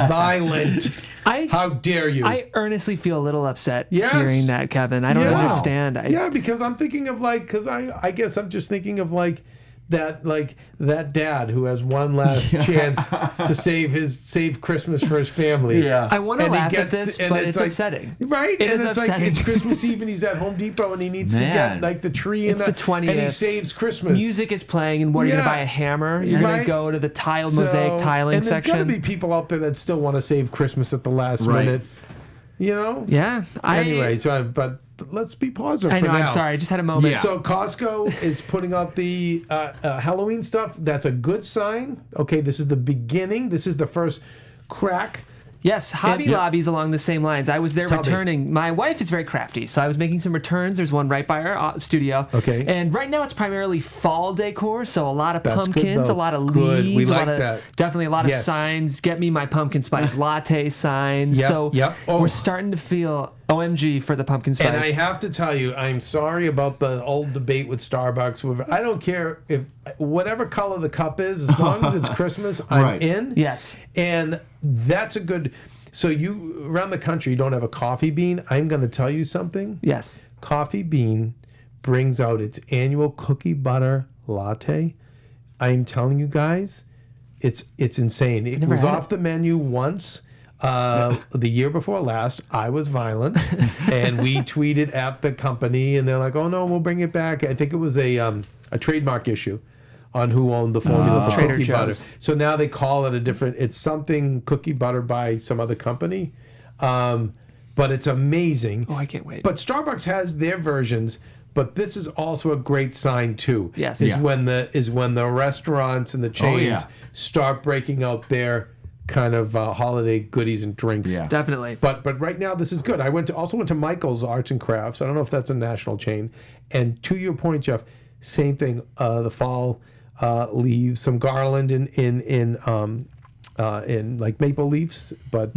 S3: Violent. How dare you?
S2: I earnestly feel a little upset
S3: Yes.
S2: hearing that, Kevin. I don't
S3: Yeah.
S2: understand.
S3: Yeah, because I'm thinking of because I guess I'm just thinking of that dad who has one last chance to save Christmas for his family.
S4: Yeah.
S2: I want to
S3: And he
S2: laugh at
S3: gets
S2: this,
S3: to- and
S2: but
S3: it's
S2: it's
S3: like-
S2: upsetting.
S3: Right?
S2: It
S3: and
S2: is
S3: it's
S2: upsetting.
S3: it's Christmas Eve and he's at Home Depot and he needs to
S4: Man.
S3: get the tree
S2: It's
S3: and
S2: the 20th.
S3: and he saves Christmas.
S2: Music is playing, and what are you
S3: Yeah.
S2: going to buy? A hammer? You're going
S3: Right.
S2: to go to the mosaic tiling
S3: and there's
S2: section?
S3: got to be people out there that still want to save Christmas at the last
S4: Right.
S3: minute.
S2: Yeah.
S3: Anyway, but let's be positive
S2: I
S3: for
S2: know.
S3: now.
S2: I'm sorry. I just had a moment.
S4: Yeah.
S3: So Costco is putting out the Halloween stuff. That's a good sign. Okay, this is the beginning. This is the first crack.
S2: Yes, Hobby
S3: And-
S2: Lobby's along the same lines. I was there
S3: Tell me.
S2: returning. My wife is very crafty, so I was making some returns. There's one right by our studio.
S3: Okay.
S2: And right now it's primarily fall decor, so a lot of
S3: That's good,
S2: pumpkins,
S3: though.
S2: a lot of
S3: Good.
S2: leaves,
S3: We
S2: a
S3: like
S2: lot of
S3: that.
S2: definitely a lot of
S3: Yes.
S2: signs. Get me my pumpkin spice latte signs.
S3: Yep,
S2: So
S3: yep. Oh.
S2: we're starting to feel OMG for the pumpkin spice.
S3: And I have to tell you, I'm sorry about the old debate with Starbucks. I don't care if whatever color the cup is, as long as it's Christmas, I'm
S4: Right.
S3: in.
S2: Yes.
S3: And that's a good. So you around the country, you don't have a coffee bean. I'm going to tell you something.
S2: Yes.
S3: Coffee Bean brings out its annual cookie butter latte. I'm telling you guys, it's insane. It
S2: never
S3: was
S2: had
S3: off the menu once. The year before last, I was violent, and we tweeted at the company, and they're like, "Oh no, we'll bring it back." I think it was a trademark issue on who owned the formula for
S2: Trader
S3: cookie butter.
S2: Joe's.
S3: So now they call it a different. It's something cookie butter by some other company, but it's amazing.
S2: Oh, I can't wait.
S3: But Starbucks has their versions, but this is also a great sign too.
S2: Yes.
S3: Is
S2: Yeah.
S3: when the restaurants and the chains
S4: yeah.
S3: start breaking out their kind of holiday goodies and drinks.
S4: Yeah.
S2: Definitely.
S3: But right now this is good. I also went to Michael's Arts and Crafts. I don't know if that's a national chain. And to your point, Jeff, same thing. The fall leaves, some garland in in like maple leaves, but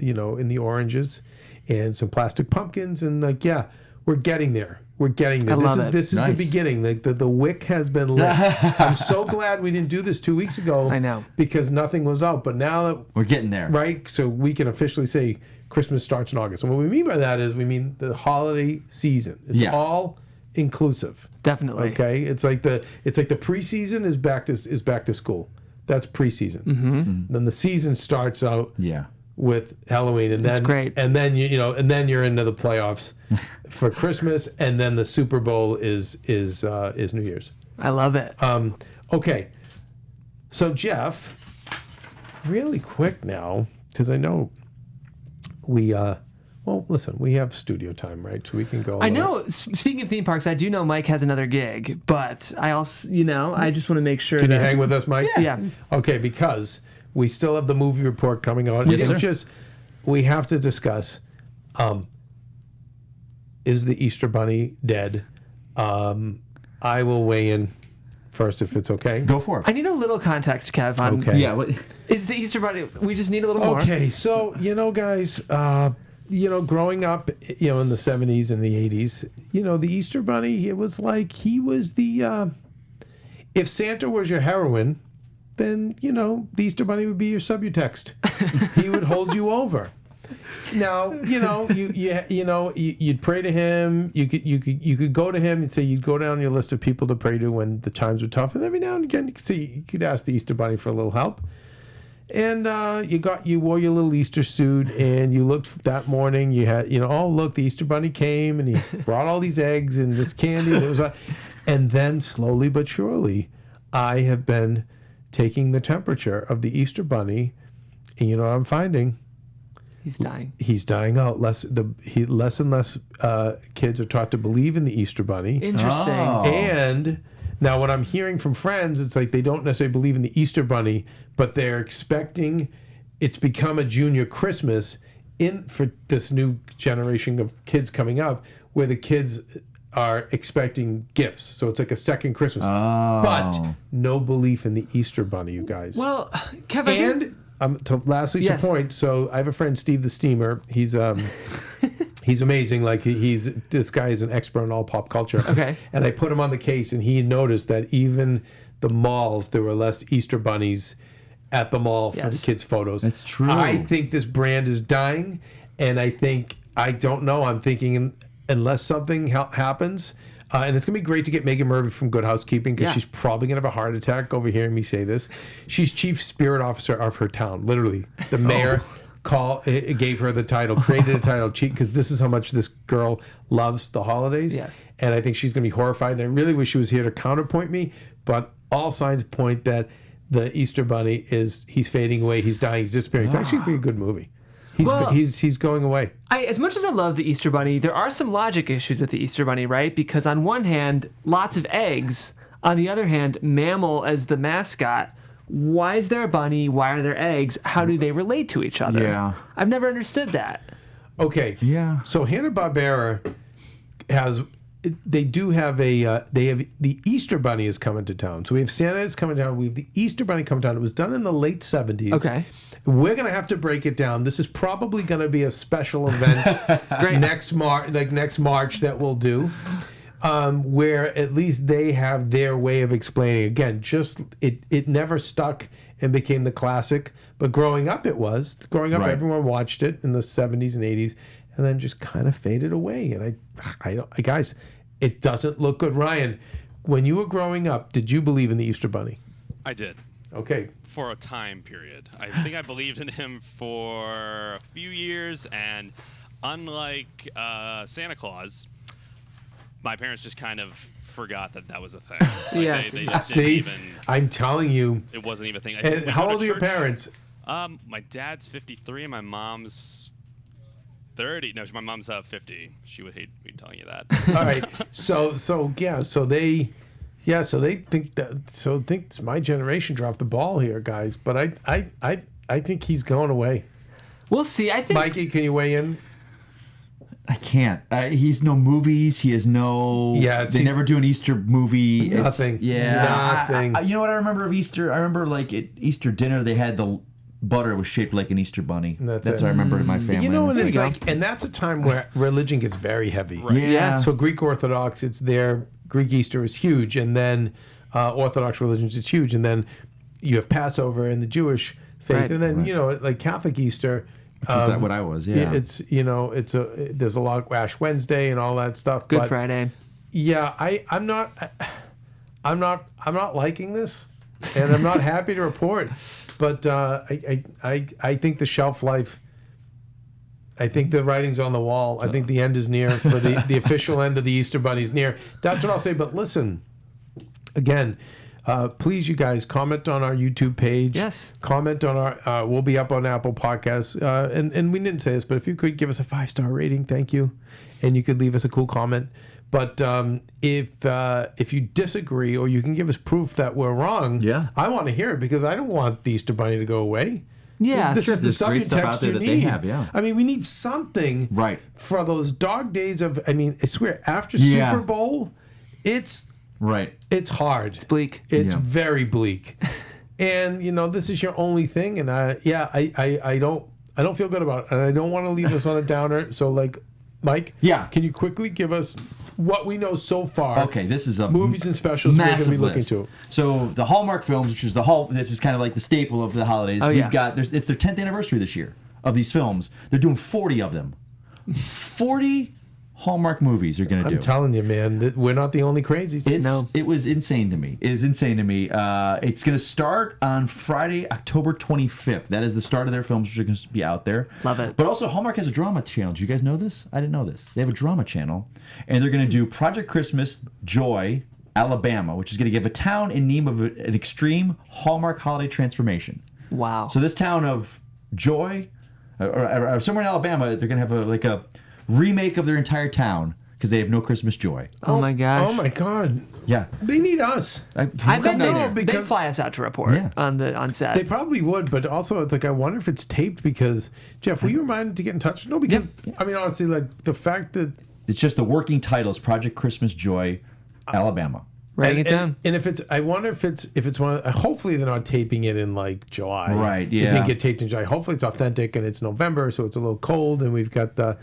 S3: you know, in the oranges, and some plastic pumpkins, and like, yeah, we're getting there. We're getting there.
S2: I love it.
S3: This is the
S4: Nice.
S3: beginning. Like the wick has been lit. I'm so glad we didn't do this 2 weeks ago.
S2: I know.
S3: because nothing was out. But now that
S4: We're getting there.
S3: right, so we can officially say Christmas starts in August. And what we mean by that is we mean the holiday season. It's
S4: Yeah.
S3: all inclusive.
S2: Definitely.
S3: Okay, it's like the preseason is back to school. That's preseason. Then the season starts out
S4: Yeah.
S3: with Halloween, and
S2: That's
S3: then
S2: great.
S3: and then and then you're into the playoffs for Christmas, and then the Super Bowl is New Year's.
S2: I love it.
S3: Okay, so Jeff, really quick now, because I know we well, listen, we have studio time, right? So we can go.
S2: I know. Speaking of theme parks, I do know Mike has another gig, but I also, I just want to make sure
S3: Can you
S2: that
S3: hang with us, Mike?
S2: Yeah.
S3: Okay, because we still have the movie report coming out.
S2: Yes,
S3: and
S2: sir.
S3: We have to discuss, is the Easter Bunny dead? I will weigh in first if it's okay.
S4: Go for
S2: I
S4: it.
S2: need a little context, Kev. On,
S3: Okay.
S4: Yeah. What,
S2: Is the Easter Bunny? We just need a little more.
S3: Okay, so guys, growing up, in the 70s and the 80s, the Easter Bunny, it was like he was the. If Santa was your heroine, then the Easter Bunny would be your subutext. He would hold you over. Now, you'd pray to him. You could go to him and say you'd go down your list of people to pray to when the times were tough, and every now and again you could ask the Easter Bunny for a little help. And you wore your little Easter suit, and you looked that morning. You had oh look, the Easter Bunny came and he brought all these eggs and this candy. And it was, and then slowly but surely, I have been taking the temperature of the Easter Bunny, and what I'm finding.
S2: He's dying.
S3: He's dying out. Less and less kids are taught to believe in the Easter Bunny.
S2: Interesting.
S4: Oh.
S3: And now what I'm hearing from friends, it's like they don't necessarily believe in the Easter Bunny, but they're expecting it's become a junior Christmas for this new generation of kids coming up, where the kids are expecting gifts. So it's like a second Christmas.
S4: Oh.
S3: But no belief in the Easter Bunny, you guys.
S2: Well, Kev, I think-
S3: And lastly,
S2: Yes.
S3: to point. So I have a friend, Steve the Steamer. He's he's amazing. Like this guy is an expert on all pop culture.
S2: Okay.
S3: And I put him on the case, and he noticed that even the malls, there were less Easter bunnies at the mall for the
S2: Yes.
S3: kids' photos.
S4: That's true.
S3: I think this brand is dying, and I don't know. I'm thinking unless something happens. And it's going to be great to get Megan Murphy from Good Housekeeping, because
S2: Yeah.
S3: she's probably going to have a heart attack over hearing me say this. She's chief spirit officer of her town. Literally, the mayor gave her the title, created a title, because this is how much this girl loves the holidays.
S2: Yes.
S3: And I think she's going to be horrified. And I really wish she was here to counterpoint me. But all signs point that the Easter Bunny he's fading away. He's dying. He's disappearing. It's actually going to be a good movie.
S2: Well-
S3: He's going away.
S2: as much as I love the Easter Bunny, there are some logic issues with the Easter Bunny, right? Because on one hand, lots of eggs. On the other hand, mammal as the mascot. Why is there a bunny? Why are there eggs? How do they relate to each other?
S4: Yeah.
S2: I've never understood that.
S3: Okay.
S4: Yeah.
S3: So Hanna-Barbera they have the Easter Bunny is coming to town. So we have Santa is coming to town. We have the Easter Bunny coming to town. It was done in the late 70s.
S2: Okay.
S3: We're going to have to break it down. This is probably going to be a special event
S2: Great.
S3: next March that we'll do. Where at least they have their way of explaining. Again, just it never stuck and became the classic, but growing up Growing up,
S4: Right.
S3: everyone watched it in the 70s and 80s, and then just kind of faded away. And guys, it doesn't look good. Ryan, when you were growing up, did you believe in the Easter Bunny?
S5: I did.
S3: Okay.
S5: For a time period. I think I believed in him for a few years, and unlike Santa Claus, my parents just kind of forgot that was a thing. Like,
S2: Yes.
S5: They just
S3: See,
S5: didn't even.
S3: I'm telling you.
S5: It wasn't even a thing. I think
S3: And
S5: we
S3: how
S5: go to
S3: old are your
S5: church.
S3: parents?
S5: My dad's 53 and my mom's 30. No, my mom's 50. She would hate me telling you that.
S3: All right. So they think it's my generation dropped the ball here, guys. But I think he's going away.
S2: We'll see. I think
S3: Mikey, can you weigh in?
S4: I can't. He's no movies. He has no.
S3: Yeah,
S4: They never do an Easter movie.
S3: Nothing.
S4: Yeah.
S3: Nothing.
S4: You know what I remember of Easter? I remember like at Easter dinner they had the butter was shaped like an Easter bunny.
S3: That's
S4: That's
S3: it.
S4: what I remember in my family.
S3: You know, and
S4: It's
S3: it's like, and that's a time where religion gets very heavy.
S4: Yeah.
S3: So Greek Orthodox, it's there. Greek Easter is huge, and then Orthodox religions, it's huge, and then you have Passover in the Jewish faith,
S2: Right.
S3: and then you know, like Catholic Easter.
S4: Which is what I was, yeah.
S3: It's there's a lot of Ash Wednesday and all that stuff.
S2: Good
S3: but
S2: Friday.
S3: Yeah, I'm not liking this, and I'm not happy to report. But I think the shelf life. I think the writing's on the wall. I think the end is near for the official end of the Easter Bunny is near. That's what I'll say. But listen, again, please, you guys, comment on our YouTube page.
S2: Yes.
S3: Comment on our. We'll be up on Apple Podcasts. And we didn't say this, but if you could give us a 5-star rating, thank you, and you could leave us a cool comment. But if you disagree or you can give us proof that we're wrong,
S4: Yeah.
S3: I want to hear it because I don't want the Easter Bunny to go away.
S2: Yeah,
S3: This
S2: sure.
S3: is the
S4: There's great stuff
S3: subtext
S4: out there
S3: you
S4: that they
S3: need.
S4: have, yeah.
S3: I mean, we need something
S4: Right.
S3: for those dog days of. I mean, I swear, after
S4: Yeah.
S3: Super Bowl, it's
S4: Right.
S3: hard. It's
S2: bleak.
S3: It's
S4: Yeah.
S3: very bleak. And you know, this is your only thing, and I don't feel good about it, and I don't want to leave us on a downer. So, like, Mike,
S4: Yeah.
S3: can you quickly give us what we know so far?
S4: Okay, this is a
S3: movies and specials we're going to
S4: massive
S3: be looking
S4: list.
S3: to.
S4: So the Hallmark films, which is this is kind of like the staple of the holidays.
S2: Oh,
S4: We've
S2: yeah.
S4: got it's their 10th anniversary this year of these films. They're doing 40 of them. 40 Hallmark movies are going to do.
S3: I'm telling you, man, that we're not the only crazies.
S4: It was insane to me. It is insane to me. It's going to start on Friday, October 25th. That is the start of their films, which are going to be out there.
S2: Love it.
S4: But also, Hallmark has a drama channel. Do you guys know this? I didn't know this. They have a drama channel, and they're going to do Project Christmas Joy, Alabama, which is going to give a town in need of an extreme Hallmark holiday transformation.
S2: Wow.
S4: So this town of Joy, or somewhere in Alabama, they're going to have a remake of their entire town because they have no Christmas joy.
S2: oh my gosh.
S3: Oh my God,
S4: Yeah.
S3: they need us.
S2: I bet
S4: Come down there.
S2: they
S3: because-
S2: fly us out to report
S4: Yeah.
S2: on set.
S3: They probably would, but also it's like I wonder if it's taped because Jeff, were you reminded to get in touch? No, because I mean honestly, like the fact that
S4: It's just the working title is Project Christmas Joy, Alabama.
S2: Writing it down.
S3: And if it's, I wonder if it's one. Hopefully they're not taping it in like July.
S4: Right,
S3: It
S4: yeah.
S3: didn't get taped in July. Hopefully it's authentic and it's November, so it's a little cold, and we've got the.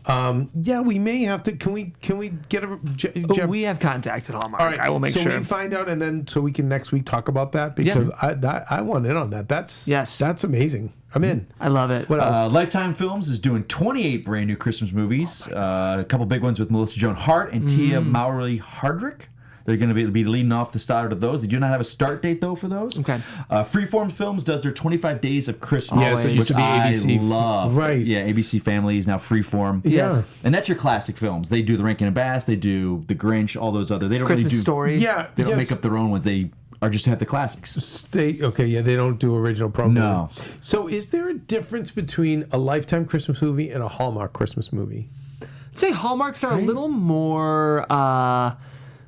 S3: Yeah, we may have to. Can we get a? Jeff,
S2: We have contacts at Hallmark.
S3: all right,
S2: I will make
S3: so
S2: sure.
S3: we find out, and then so we can next week talk about that because I want in on that. That's amazing. I'm in.
S2: I love it.
S3: What else?
S4: Lifetime Films is doing 28 brand new Christmas movies. A couple big ones with Melissa Joan Hart and Tia Mowry Hardrick. They're going to be leading off the start of those. They do not have a start date, though, for those.
S2: Okay.
S4: Freeform Films does their 25 Days of Christmas,
S3: Yes, it used
S4: which
S3: to be
S4: I
S3: ABC.
S4: love.
S3: Right.
S4: Yeah, ABC Family is now Freeform.
S3: Yeah.
S4: And that's your classic films. They do The Rankin and Bass. They do The Grinch, all those other. They don't
S2: Christmas
S4: really do.
S2: Story.
S3: Yeah,
S4: They don't
S3: yes.
S4: make up their own ones. They are just have the classics.
S3: Okay, yeah, they don't do original programming.
S4: No.
S3: So is there a difference between a Lifetime Christmas movie and a Hallmark Christmas movie?
S2: I'd say Hallmarks are a little more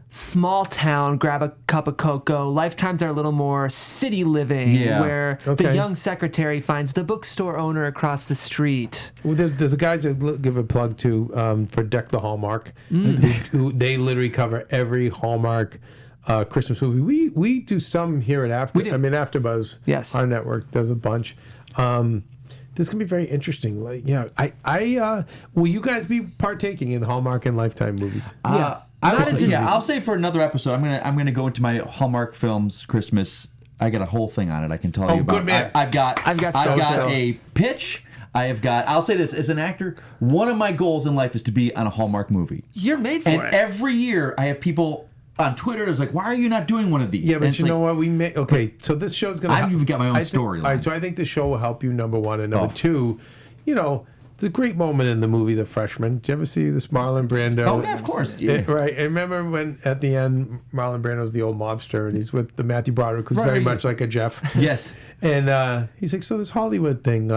S2: small town, grab a cup of cocoa. Lifetimes are a little more city living,
S4: Yeah.
S2: where the
S3: Okay.
S2: young secretary finds the bookstore owner across the street.
S3: Well, there's a guys that give a plug to for Deck the Hallmark. Who they literally cover every Hallmark Christmas movie. We do some here at After.
S2: do.
S3: I mean, AfterBuzz.
S2: Yes.
S3: Our network does a bunch. This can be very interesting. Like, yeah, I will you guys be partaking in Hallmark and Lifetime movies?
S2: Yeah.
S4: I'll say for another episode. I'm gonna go into my Hallmark Films Christmas. I got a whole thing on it. I can tell you about.
S3: good man.
S4: I've got
S2: so.
S4: a pitch. I'll say this as an actor. One of my goals in life is to be on a Hallmark movie.
S2: You're made for
S4: And
S2: it.
S4: every year I have people on Twitter that's like, "Why are you not doing one of these?"
S3: Yeah,
S4: And
S3: but
S4: it's
S3: you
S4: like,
S3: know what? We may okay. So this show's gonna.
S4: I've got my own
S3: I think-
S4: storyline.
S3: All right, so I think the show will help you. Number one, and number
S4: Oh.
S3: two, you know, it's a great moment in the movie The Freshman. Did you ever see this Marlon Brando?
S4: Oh yeah, of course. Yeah.
S3: Right. I remember when at the end Marlon Brando's the old mobster and he's with the Matthew Broderick, who's very
S4: Right.
S3: much like a Jeff.
S4: Yes.
S3: And he's like, so this Hollywood thing,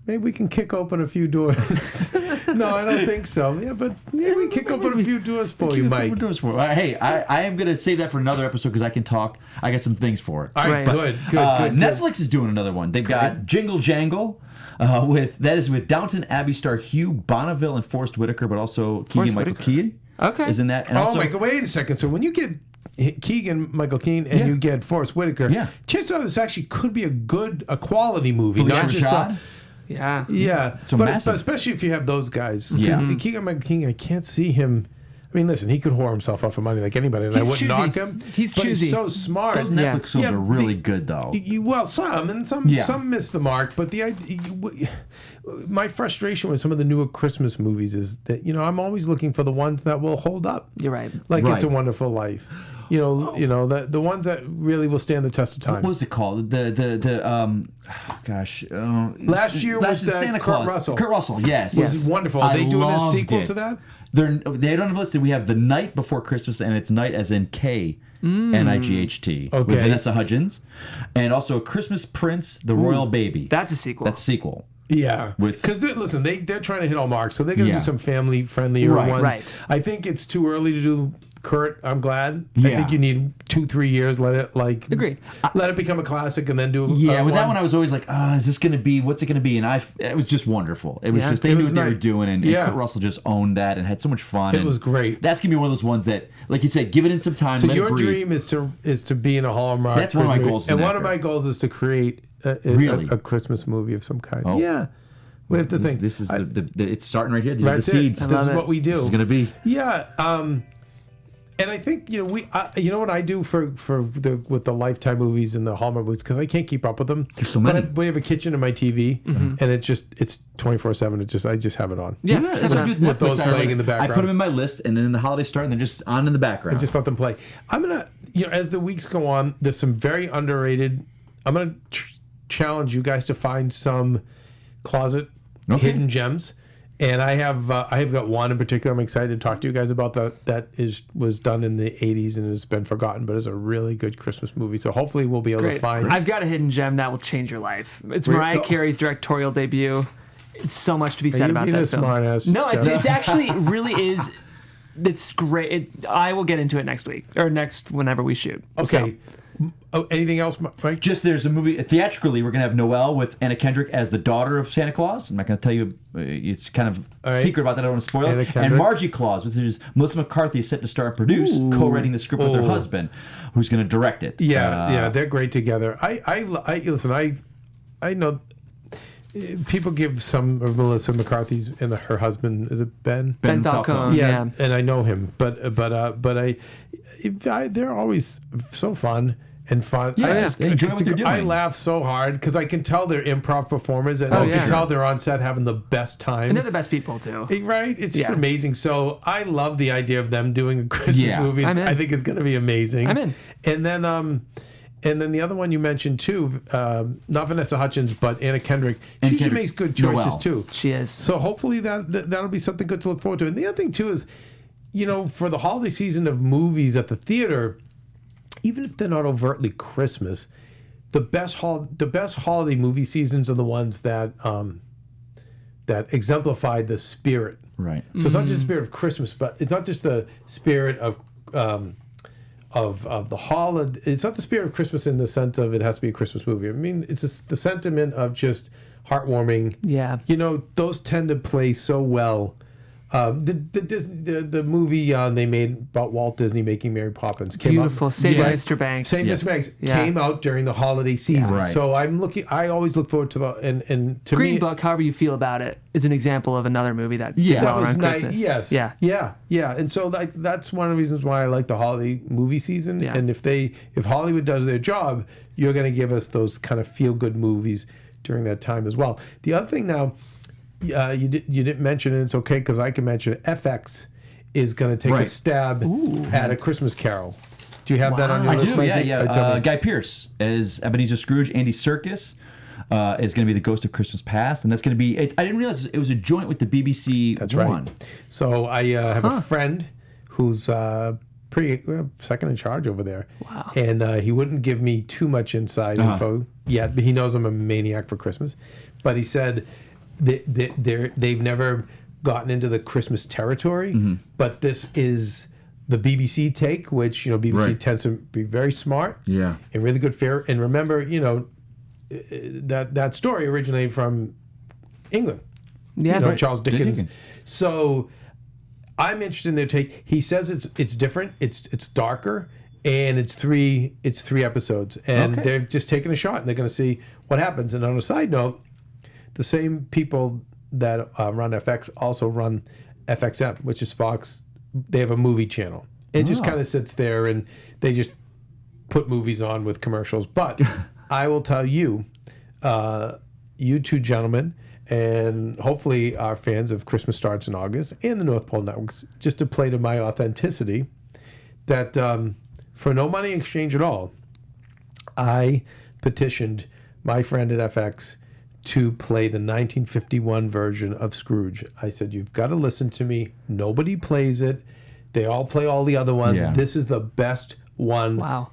S3: maybe we can kick open a few doors. No, I don't think so. Yeah, but maybe we kick open a few doors for you, Mike.
S4: Hey, I am gonna save that for another episode because I can talk. I got some things for it.
S3: All right,
S2: Right.
S3: good.
S4: Netflix is doing another one. They've got Jingle Jangle. With Downton Abbey star Hugh Bonneville and Forrest Whitaker, but also Keegan Michael
S2: Whitaker.
S4: Key
S2: Okay.
S4: is in that. And
S3: Oh
S4: also,
S3: my God! Wait a second. So when you get Michael Keane, and
S4: Yeah.
S3: you get Forrest Whitaker.
S4: Yeah.
S3: Chances are this actually could be a quality movie,
S4: Felicia
S3: not just
S4: Rashad?
S2: Yeah.
S3: yeah.
S4: So
S3: but
S4: massive.
S3: especially if you have those guys.
S4: Yeah.
S3: Because Keegan Michael King, I can't see him. I mean, listen, he could whore himself up for money like anybody, and I
S2: He's
S3: wouldn't
S2: choosy.
S3: knock him.
S2: He's
S3: but
S2: choosy.
S3: he's so smart.
S4: Those Netflix films
S3: Yeah,
S4: are really
S3: the-
S4: good, though.
S3: Well, some
S4: Yeah.
S3: miss the mark, but my frustration with some of the newer Christmas movies is that I'm always looking for the ones that will hold up.
S2: You're right.
S3: Like It's a
S4: Right.
S3: Wonderful Life. The ones that really will stand the test of time.
S4: What was it called?
S3: Last year was that
S4: Santa
S3: Kurt
S4: Claus.
S3: Russell.
S4: Kurt Russell, yes.
S3: It was wonderful. Are they doing a
S4: loved
S3: sequel
S4: it.
S3: to that?
S4: They don't have listed. We have The Night Before Christmas, and it's night as in K. N-I-G-H-T with
S3: Okay.
S4: Vanessa Hudgens, and also Christmas Prince, the Royal Baby.
S2: That's a sequel.
S4: That's a sequel.
S3: Yeah,
S4: With-
S3: because listen, they're trying to hit all marks, so they're going to
S4: Yeah.
S3: do some family friendlier
S4: Right,
S3: ones.
S2: right.
S3: I think it's too early to do Kurt. I'm glad. I
S4: Yeah.
S3: think you need 2-3 years. Let it
S2: Agreed.
S3: let it become a classic, and then do.
S4: Yeah, with that
S3: one.
S4: one I was always like, is this going to be? What's it going to be? And it was just wonderful. It was
S2: Yeah.
S4: just they
S3: It
S4: knew
S3: was
S4: what they were
S3: nice.
S4: doing, and
S3: Yeah.
S4: Kurt Russell just owned that and had so much fun.
S3: It was great.
S4: That's gonna be one of those ones that, like you said, give it in some time.
S3: So
S4: let
S3: your
S4: it breathe.
S3: dream is to be in a Hallmark.
S4: That's one of my
S3: Christmas
S4: goals
S3: movie. And
S4: in
S3: one
S4: that
S3: of my goals is to create
S4: Really?
S3: a Christmas movie of some kind.
S4: Oh.
S3: Yeah, we have to
S4: This,
S3: think.
S4: this is it's starting right here. These are the
S3: That's it.
S4: seeds.
S3: This
S2: love
S3: is
S2: it.
S3: what we do.
S4: This is gonna be.
S3: Yeah, and I think you know what I do with the Lifetime movies and the Hallmark movies, because I can't keep up with them.
S4: There's so many.
S3: But we have a kitchen in my TV, and it's 24/7. I just have it on.
S2: Yeah.
S4: That's what I do with
S3: With those
S4: Netflix. I
S3: playing in the
S4: I
S3: background.
S4: put them in my list, and then in the holidays start, and they're just on in the background.
S3: Just let them play. I'm gonna, as the weeks go on, there's some very underrated. I'm gonna challenge you guys to find some closet hidden gems. And I have got one in particular I'm excited to talk to you guys about that was done in the 80s and has been forgotten, but is a really good Christmas movie. So hopefully we'll be able to
S2: Great.
S3: find.
S2: I've got a hidden gem that will change your life. It's
S3: Wait,
S2: Mariah
S3: no.
S2: Carey's directorial debut. It's so much to be said
S3: you
S2: about
S3: being
S2: that
S3: a
S2: film.
S3: smart ass,
S2: No,
S3: Jeff.
S2: it's actually it really is. It's great. I will get into it next week or next whenever we shoot.
S3: Okay. Oh, anything else, Mike?
S4: Just there's a movie theatrically. We're gonna have Noelle with Anna Kendrick as the daughter of Santa Claus. I'm not gonna tell you. It's kind of
S3: right.
S4: secret about that. I don't want to spoil
S3: Anna
S4: it.
S3: Kendrick.
S4: And Margie Claus, which is Melissa McCarthy, is set to star and produce, co-writing the script with her husband, who's gonna direct it.
S3: Yeah, they're great together. I listen. I know people give some of Melissa McCarthy's and her husband, is it Ben?
S2: Ben Falcone.
S3: Yeah,
S2: Yeah.
S3: and I know him, but they're always so fun and fun.
S4: Yeah,
S3: I just
S4: they enjoy what they're
S3: I
S4: doing.
S3: laugh so hard because I can tell they're improv performers, and
S2: Oh,
S3: I
S2: yeah.
S3: can tell they're on set having the best time.
S2: And they're the best people too.
S3: Right? It's just
S2: Yeah.
S3: amazing. So I love the idea of them doing a Christmas
S4: Yeah.
S3: movie.
S2: I'm in.
S3: I think it's going to be amazing.
S2: I'm in.
S3: And then the other one you mentioned too, not Vanessa Hudgens, but Anna Kendrick.
S4: Anna
S3: She
S4: Kendrick.
S3: makes good choices
S4: Noelle.
S3: too.
S2: She is.
S3: So hopefully that'll be something good to look forward to. And the other thing too is, for the holiday season of movies at the theater, even if they're not overtly Christmas, the best holiday movie seasons are the ones that exemplify the spirit.
S4: Right.
S3: So it's not just the spirit of Christmas, but it's not just the spirit of the holiday. It's not the spirit of Christmas in the sense of it has to be a Christmas movie. I mean, it's just the sentiment of just heartwarming.
S2: Yeah.
S3: Those tend to play so well. The movie they made about Walt Disney making Mary Poppins came
S2: Beautiful.
S3: out.
S2: St.
S3: Yeah.
S2: Mr. Banks.
S3: St.
S4: Yeah.
S3: Mr. Banks
S2: Yeah.
S3: came out during the holiday season.
S4: Right.
S3: So I always look forward to the and to
S2: Green
S3: me
S2: Book, however you feel about it, is an example of another movie that did
S4: Yeah.
S2: well
S3: that was
S2: around
S3: nice.
S2: Christmas.
S3: Yes.
S2: Yeah.
S3: And so that's one of the reasons why I like the holiday movie season.
S2: Yeah.
S3: And if Hollywood does their job, you're going to give us those kind of feel good movies during that time as well. The other thing now, you didn't mention, and it's okay because I can mention it. FX is going to take a
S4: Right.
S3: stab at A Christmas Carol. Do you have that on your
S4: I
S3: list?
S4: do.
S3: Mikey?
S4: Yeah.
S3: Tell me.
S4: Guy Pearce as Ebenezer Scrooge. Andy Serkis is going to be the Ghost of Christmas Past, and that's going to be. I didn't realize it was a joint with the BBC.
S3: That's
S4: one.
S3: right. So I have a friend who's pretty second in charge over there.
S2: Wow.
S3: And he wouldn't give me too much inside info yet, but he knows I'm a maniac for Christmas. But he said they've never gotten into the Christmas territory, but this is the BBC take, which BBC
S4: Right.
S3: tends to be very smart,
S4: Yeah.
S3: and really good fare. And remember, that story originated from England.
S2: Yeah,
S3: You know,
S2: but
S3: Charles Dickens.
S4: Dickens.
S3: So I'm interested in their take. He says it's different. It's darker. and it's three episodes, and
S4: Okay.
S3: they're just taking a shot, and they're going to see what happens. And on a side note, the same people that run FX also run FXM, which is Fox. They have a movie channel. It just kind of sits there, and they just put movies on with commercials. But I will tell you, you two gentlemen, and hopefully our fans of Christmas Starts in August and the North Pole Networks, just to play to my authenticity, that for no money exchange at all, I petitioned my friend at FX to play the 1951 version of Scrooge. I said, you've got to listen to me. Nobody plays it. They all play all the other ones.
S4: Yeah.
S3: This is the best one.
S2: Wow.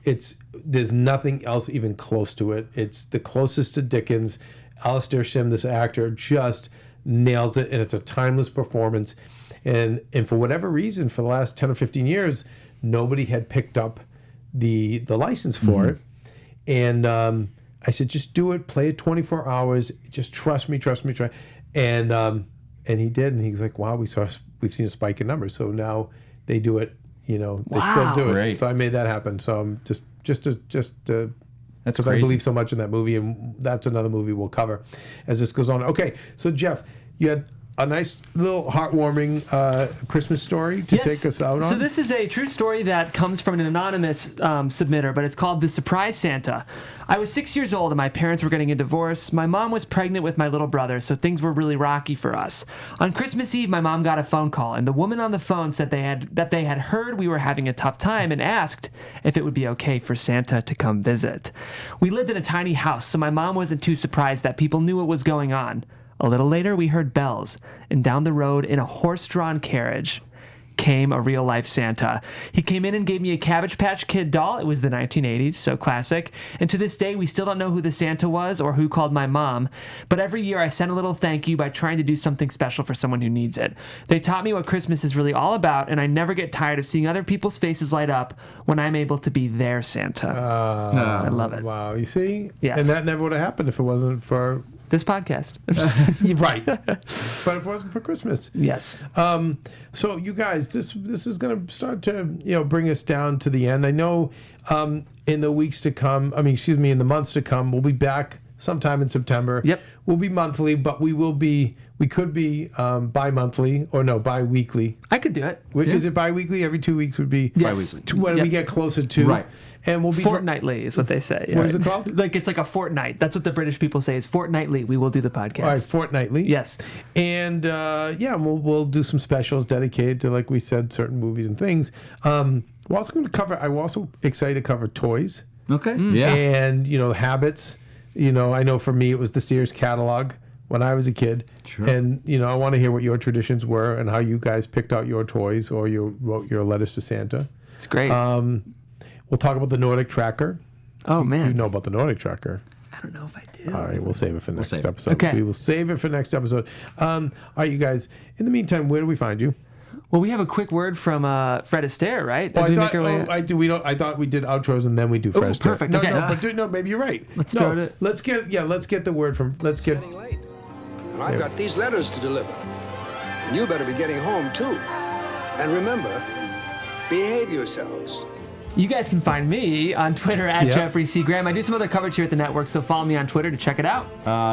S3: There's nothing else even close to it. It's the closest to Dickens. Alistair Sim, this actor, just nails it, and it's a timeless performance. And for whatever reason, for the last 10 or 15 years, nobody had picked up the license for it. And I said, just do it. Play it 24 hours. Just trust me. And he did. And he's like, wow, we've seen a spike in numbers. So now they do it. You know, they still do it.
S4: Great.
S3: So I made that happen. So I'm just
S4: That's
S3: because I
S4: crazy.
S3: believe so much in that movie, and that's another movie we'll cover as this goes on. Okay, so Jeff, you had a nice little heartwarming Christmas story to take us out on.
S2: So this is a true story that comes from an anonymous submitter, but it's called The Surprise Santa. I was 6 years old and my parents were getting a divorce. My mom was pregnant with my little brother, so things were really rocky for us. On Christmas Eve, my mom got a phone call, and the woman on the phone said they had heard we were having a tough time and asked if it would be okay for Santa to come visit. We lived in a tiny house, so my mom wasn't too surprised that people knew what was going on. A little later, we heard bells, and down the road in a horse-drawn carriage came a real-life Santa. He came in and gave me a Cabbage Patch Kid doll. It was the 1980s, so classic. And to this day, we still don't know who the Santa was or who called my mom. But every year, I send a little thank you by trying to do something special for someone who needs it. They taught me what Christmas is really all about, and I never get tired of seeing other people's faces light up when I'm able to be their Santa. I love it.
S3: Wow, you see?
S2: Yes.
S3: And that never would have happened if it wasn't for...
S2: This podcast.
S3: Right. But if it wasn't for Christmas.
S2: Yes.
S3: So you guys, this is going to start to bring us down to the end. I know in the weeks to come, in the months to come, we'll be back sometime in September.
S2: Yep.
S3: We'll be monthly, but we could be bi-monthly or no, bi-weekly.
S2: I could do it.
S3: Is it bi-weekly? Every 2 weeks would be
S2: Yes.
S3: when
S2: Yep.
S3: we get closer to.
S4: Right.
S3: And we'll be
S2: Fortnightly is what they say.
S3: What is it called?
S2: Like it's like a fortnight. That's what the British people say is fortnightly. We will do the podcast.
S3: All right, fortnightly.
S2: Yes.
S3: And we'll do some specials dedicated to, like we said, certain movies and things. We're also going to cover. I'm also excited to cover toys.
S4: Okay. Yeah.
S3: And habits. I know for me it was the Sears catalog when I was a kid.
S4: Sure.
S3: And I want to hear what your traditions were and how you guys picked out your toys or you wrote your letters to Santa.
S2: It's great.
S3: We'll talk about the Nordic Tracker.
S2: oh man.
S3: You know about the Nordic Tracker.
S2: I don't know if I do.
S3: All right, we'll save it for next
S4: save it.
S3: episode.
S2: Okay.
S3: We will save it for next episode. All right, you guys. In the meantime, where do we find you?
S2: Well, we have a quick word from Fred Astaire, right?
S3: Oh,
S2: As
S3: I
S2: we
S3: thought,
S2: make our way.
S3: I thought we did outros and then we do Fred Astaire.
S2: perfect,
S3: No,
S2: okay.
S3: no, maybe you're right.
S2: Let's
S3: no,
S2: start it.
S3: Let's get the word from. Let's get.
S1: Getting late. And I've got these letters to deliver. And you better be getting home, too. And remember, behave yourselves.
S2: You guys can find me on Twitter at
S3: Yep.
S2: Jeffrey C. Graham. I do some other coverage here at the network, so follow me on Twitter to check it out.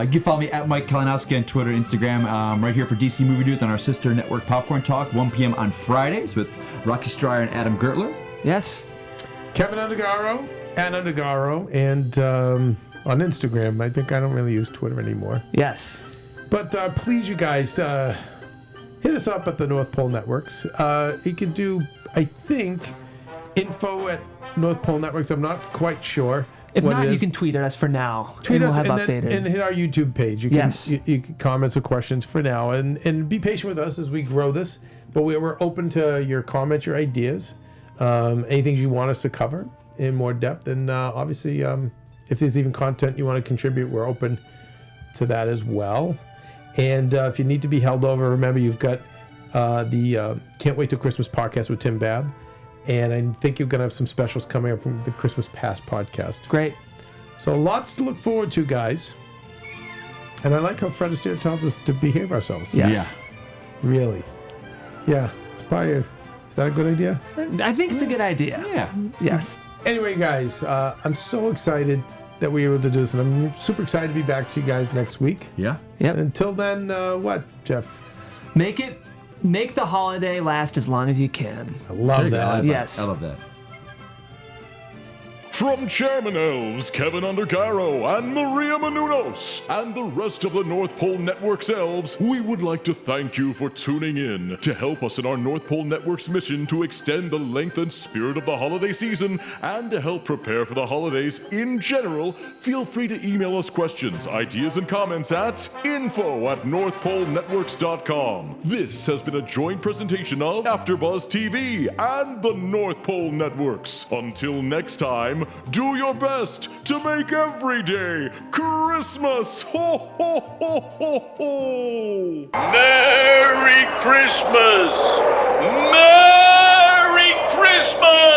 S4: You can follow me at Mike Kalinowski on Twitter and Instagram. Right here for DC Movie News on our sister network Popcorn Talk, 1 p.m. on Fridays with Rocky Stryer and Adam Gertler.
S2: Yes.
S3: Kevin Undergaro, and on Instagram. I think I don't really use Twitter anymore.
S2: Yes.
S3: But please, you guys, hit us up at the North Pole Networks. You can do, I think, info at North Pole Networks. I'm not quite sure.
S2: If
S3: what
S2: not,
S3: it is.
S2: you can tweet at us for now.
S3: Tweet
S2: and
S3: us
S2: we'll have
S3: and,
S2: updated.
S3: then, and hit our YouTube page. You can,
S2: Yes.
S3: you can comments or questions for now, and be patient with us as we grow this. But we're open to your comments, your ideas, anything you want us to cover in more depth, and obviously, if there's even content you want to contribute, we're open to that as well. And if you need to be held over, remember you've got the Can't Wait Till Christmas podcast with Tim Babb. And I think you're going to have some specials coming up from the Christmas Past podcast.
S2: Great.
S3: So lots to look forward to, guys. And I like how Fred Astaire tells us to behave ourselves.
S2: Yes.
S3: Really. Yeah. It's probably is that a good idea?
S2: I think it's a good idea.
S4: Yeah.
S2: Yes.
S3: Anyway, guys, I'm so excited that we were able to do this, and I'm super excited to be back to you guys next week.
S4: Yeah.
S2: Yep.
S3: Until then, what, Jeff?
S2: Make the holiday last as long as you can.
S3: I love that.
S2: Yes.
S4: I love that.
S7: From Chairman Elves, Kevin Undercaro and Maria Menounos, and the rest of the North Pole Network's elves, we would like to thank you for tuning in. To help us in our North Pole Network's mission to extend the length and spirit of the holiday season, and to help prepare for the holidays in general, feel free to email us questions, ideas, and comments at info@northpolenetworks.com. This has been a joint presentation of AfterBuzz TV and the North Pole Networks. Until next time, do your best to make every day Christmas! Ho, ho, ho, ho, ho!
S8: Merry Christmas! Merry Christmas!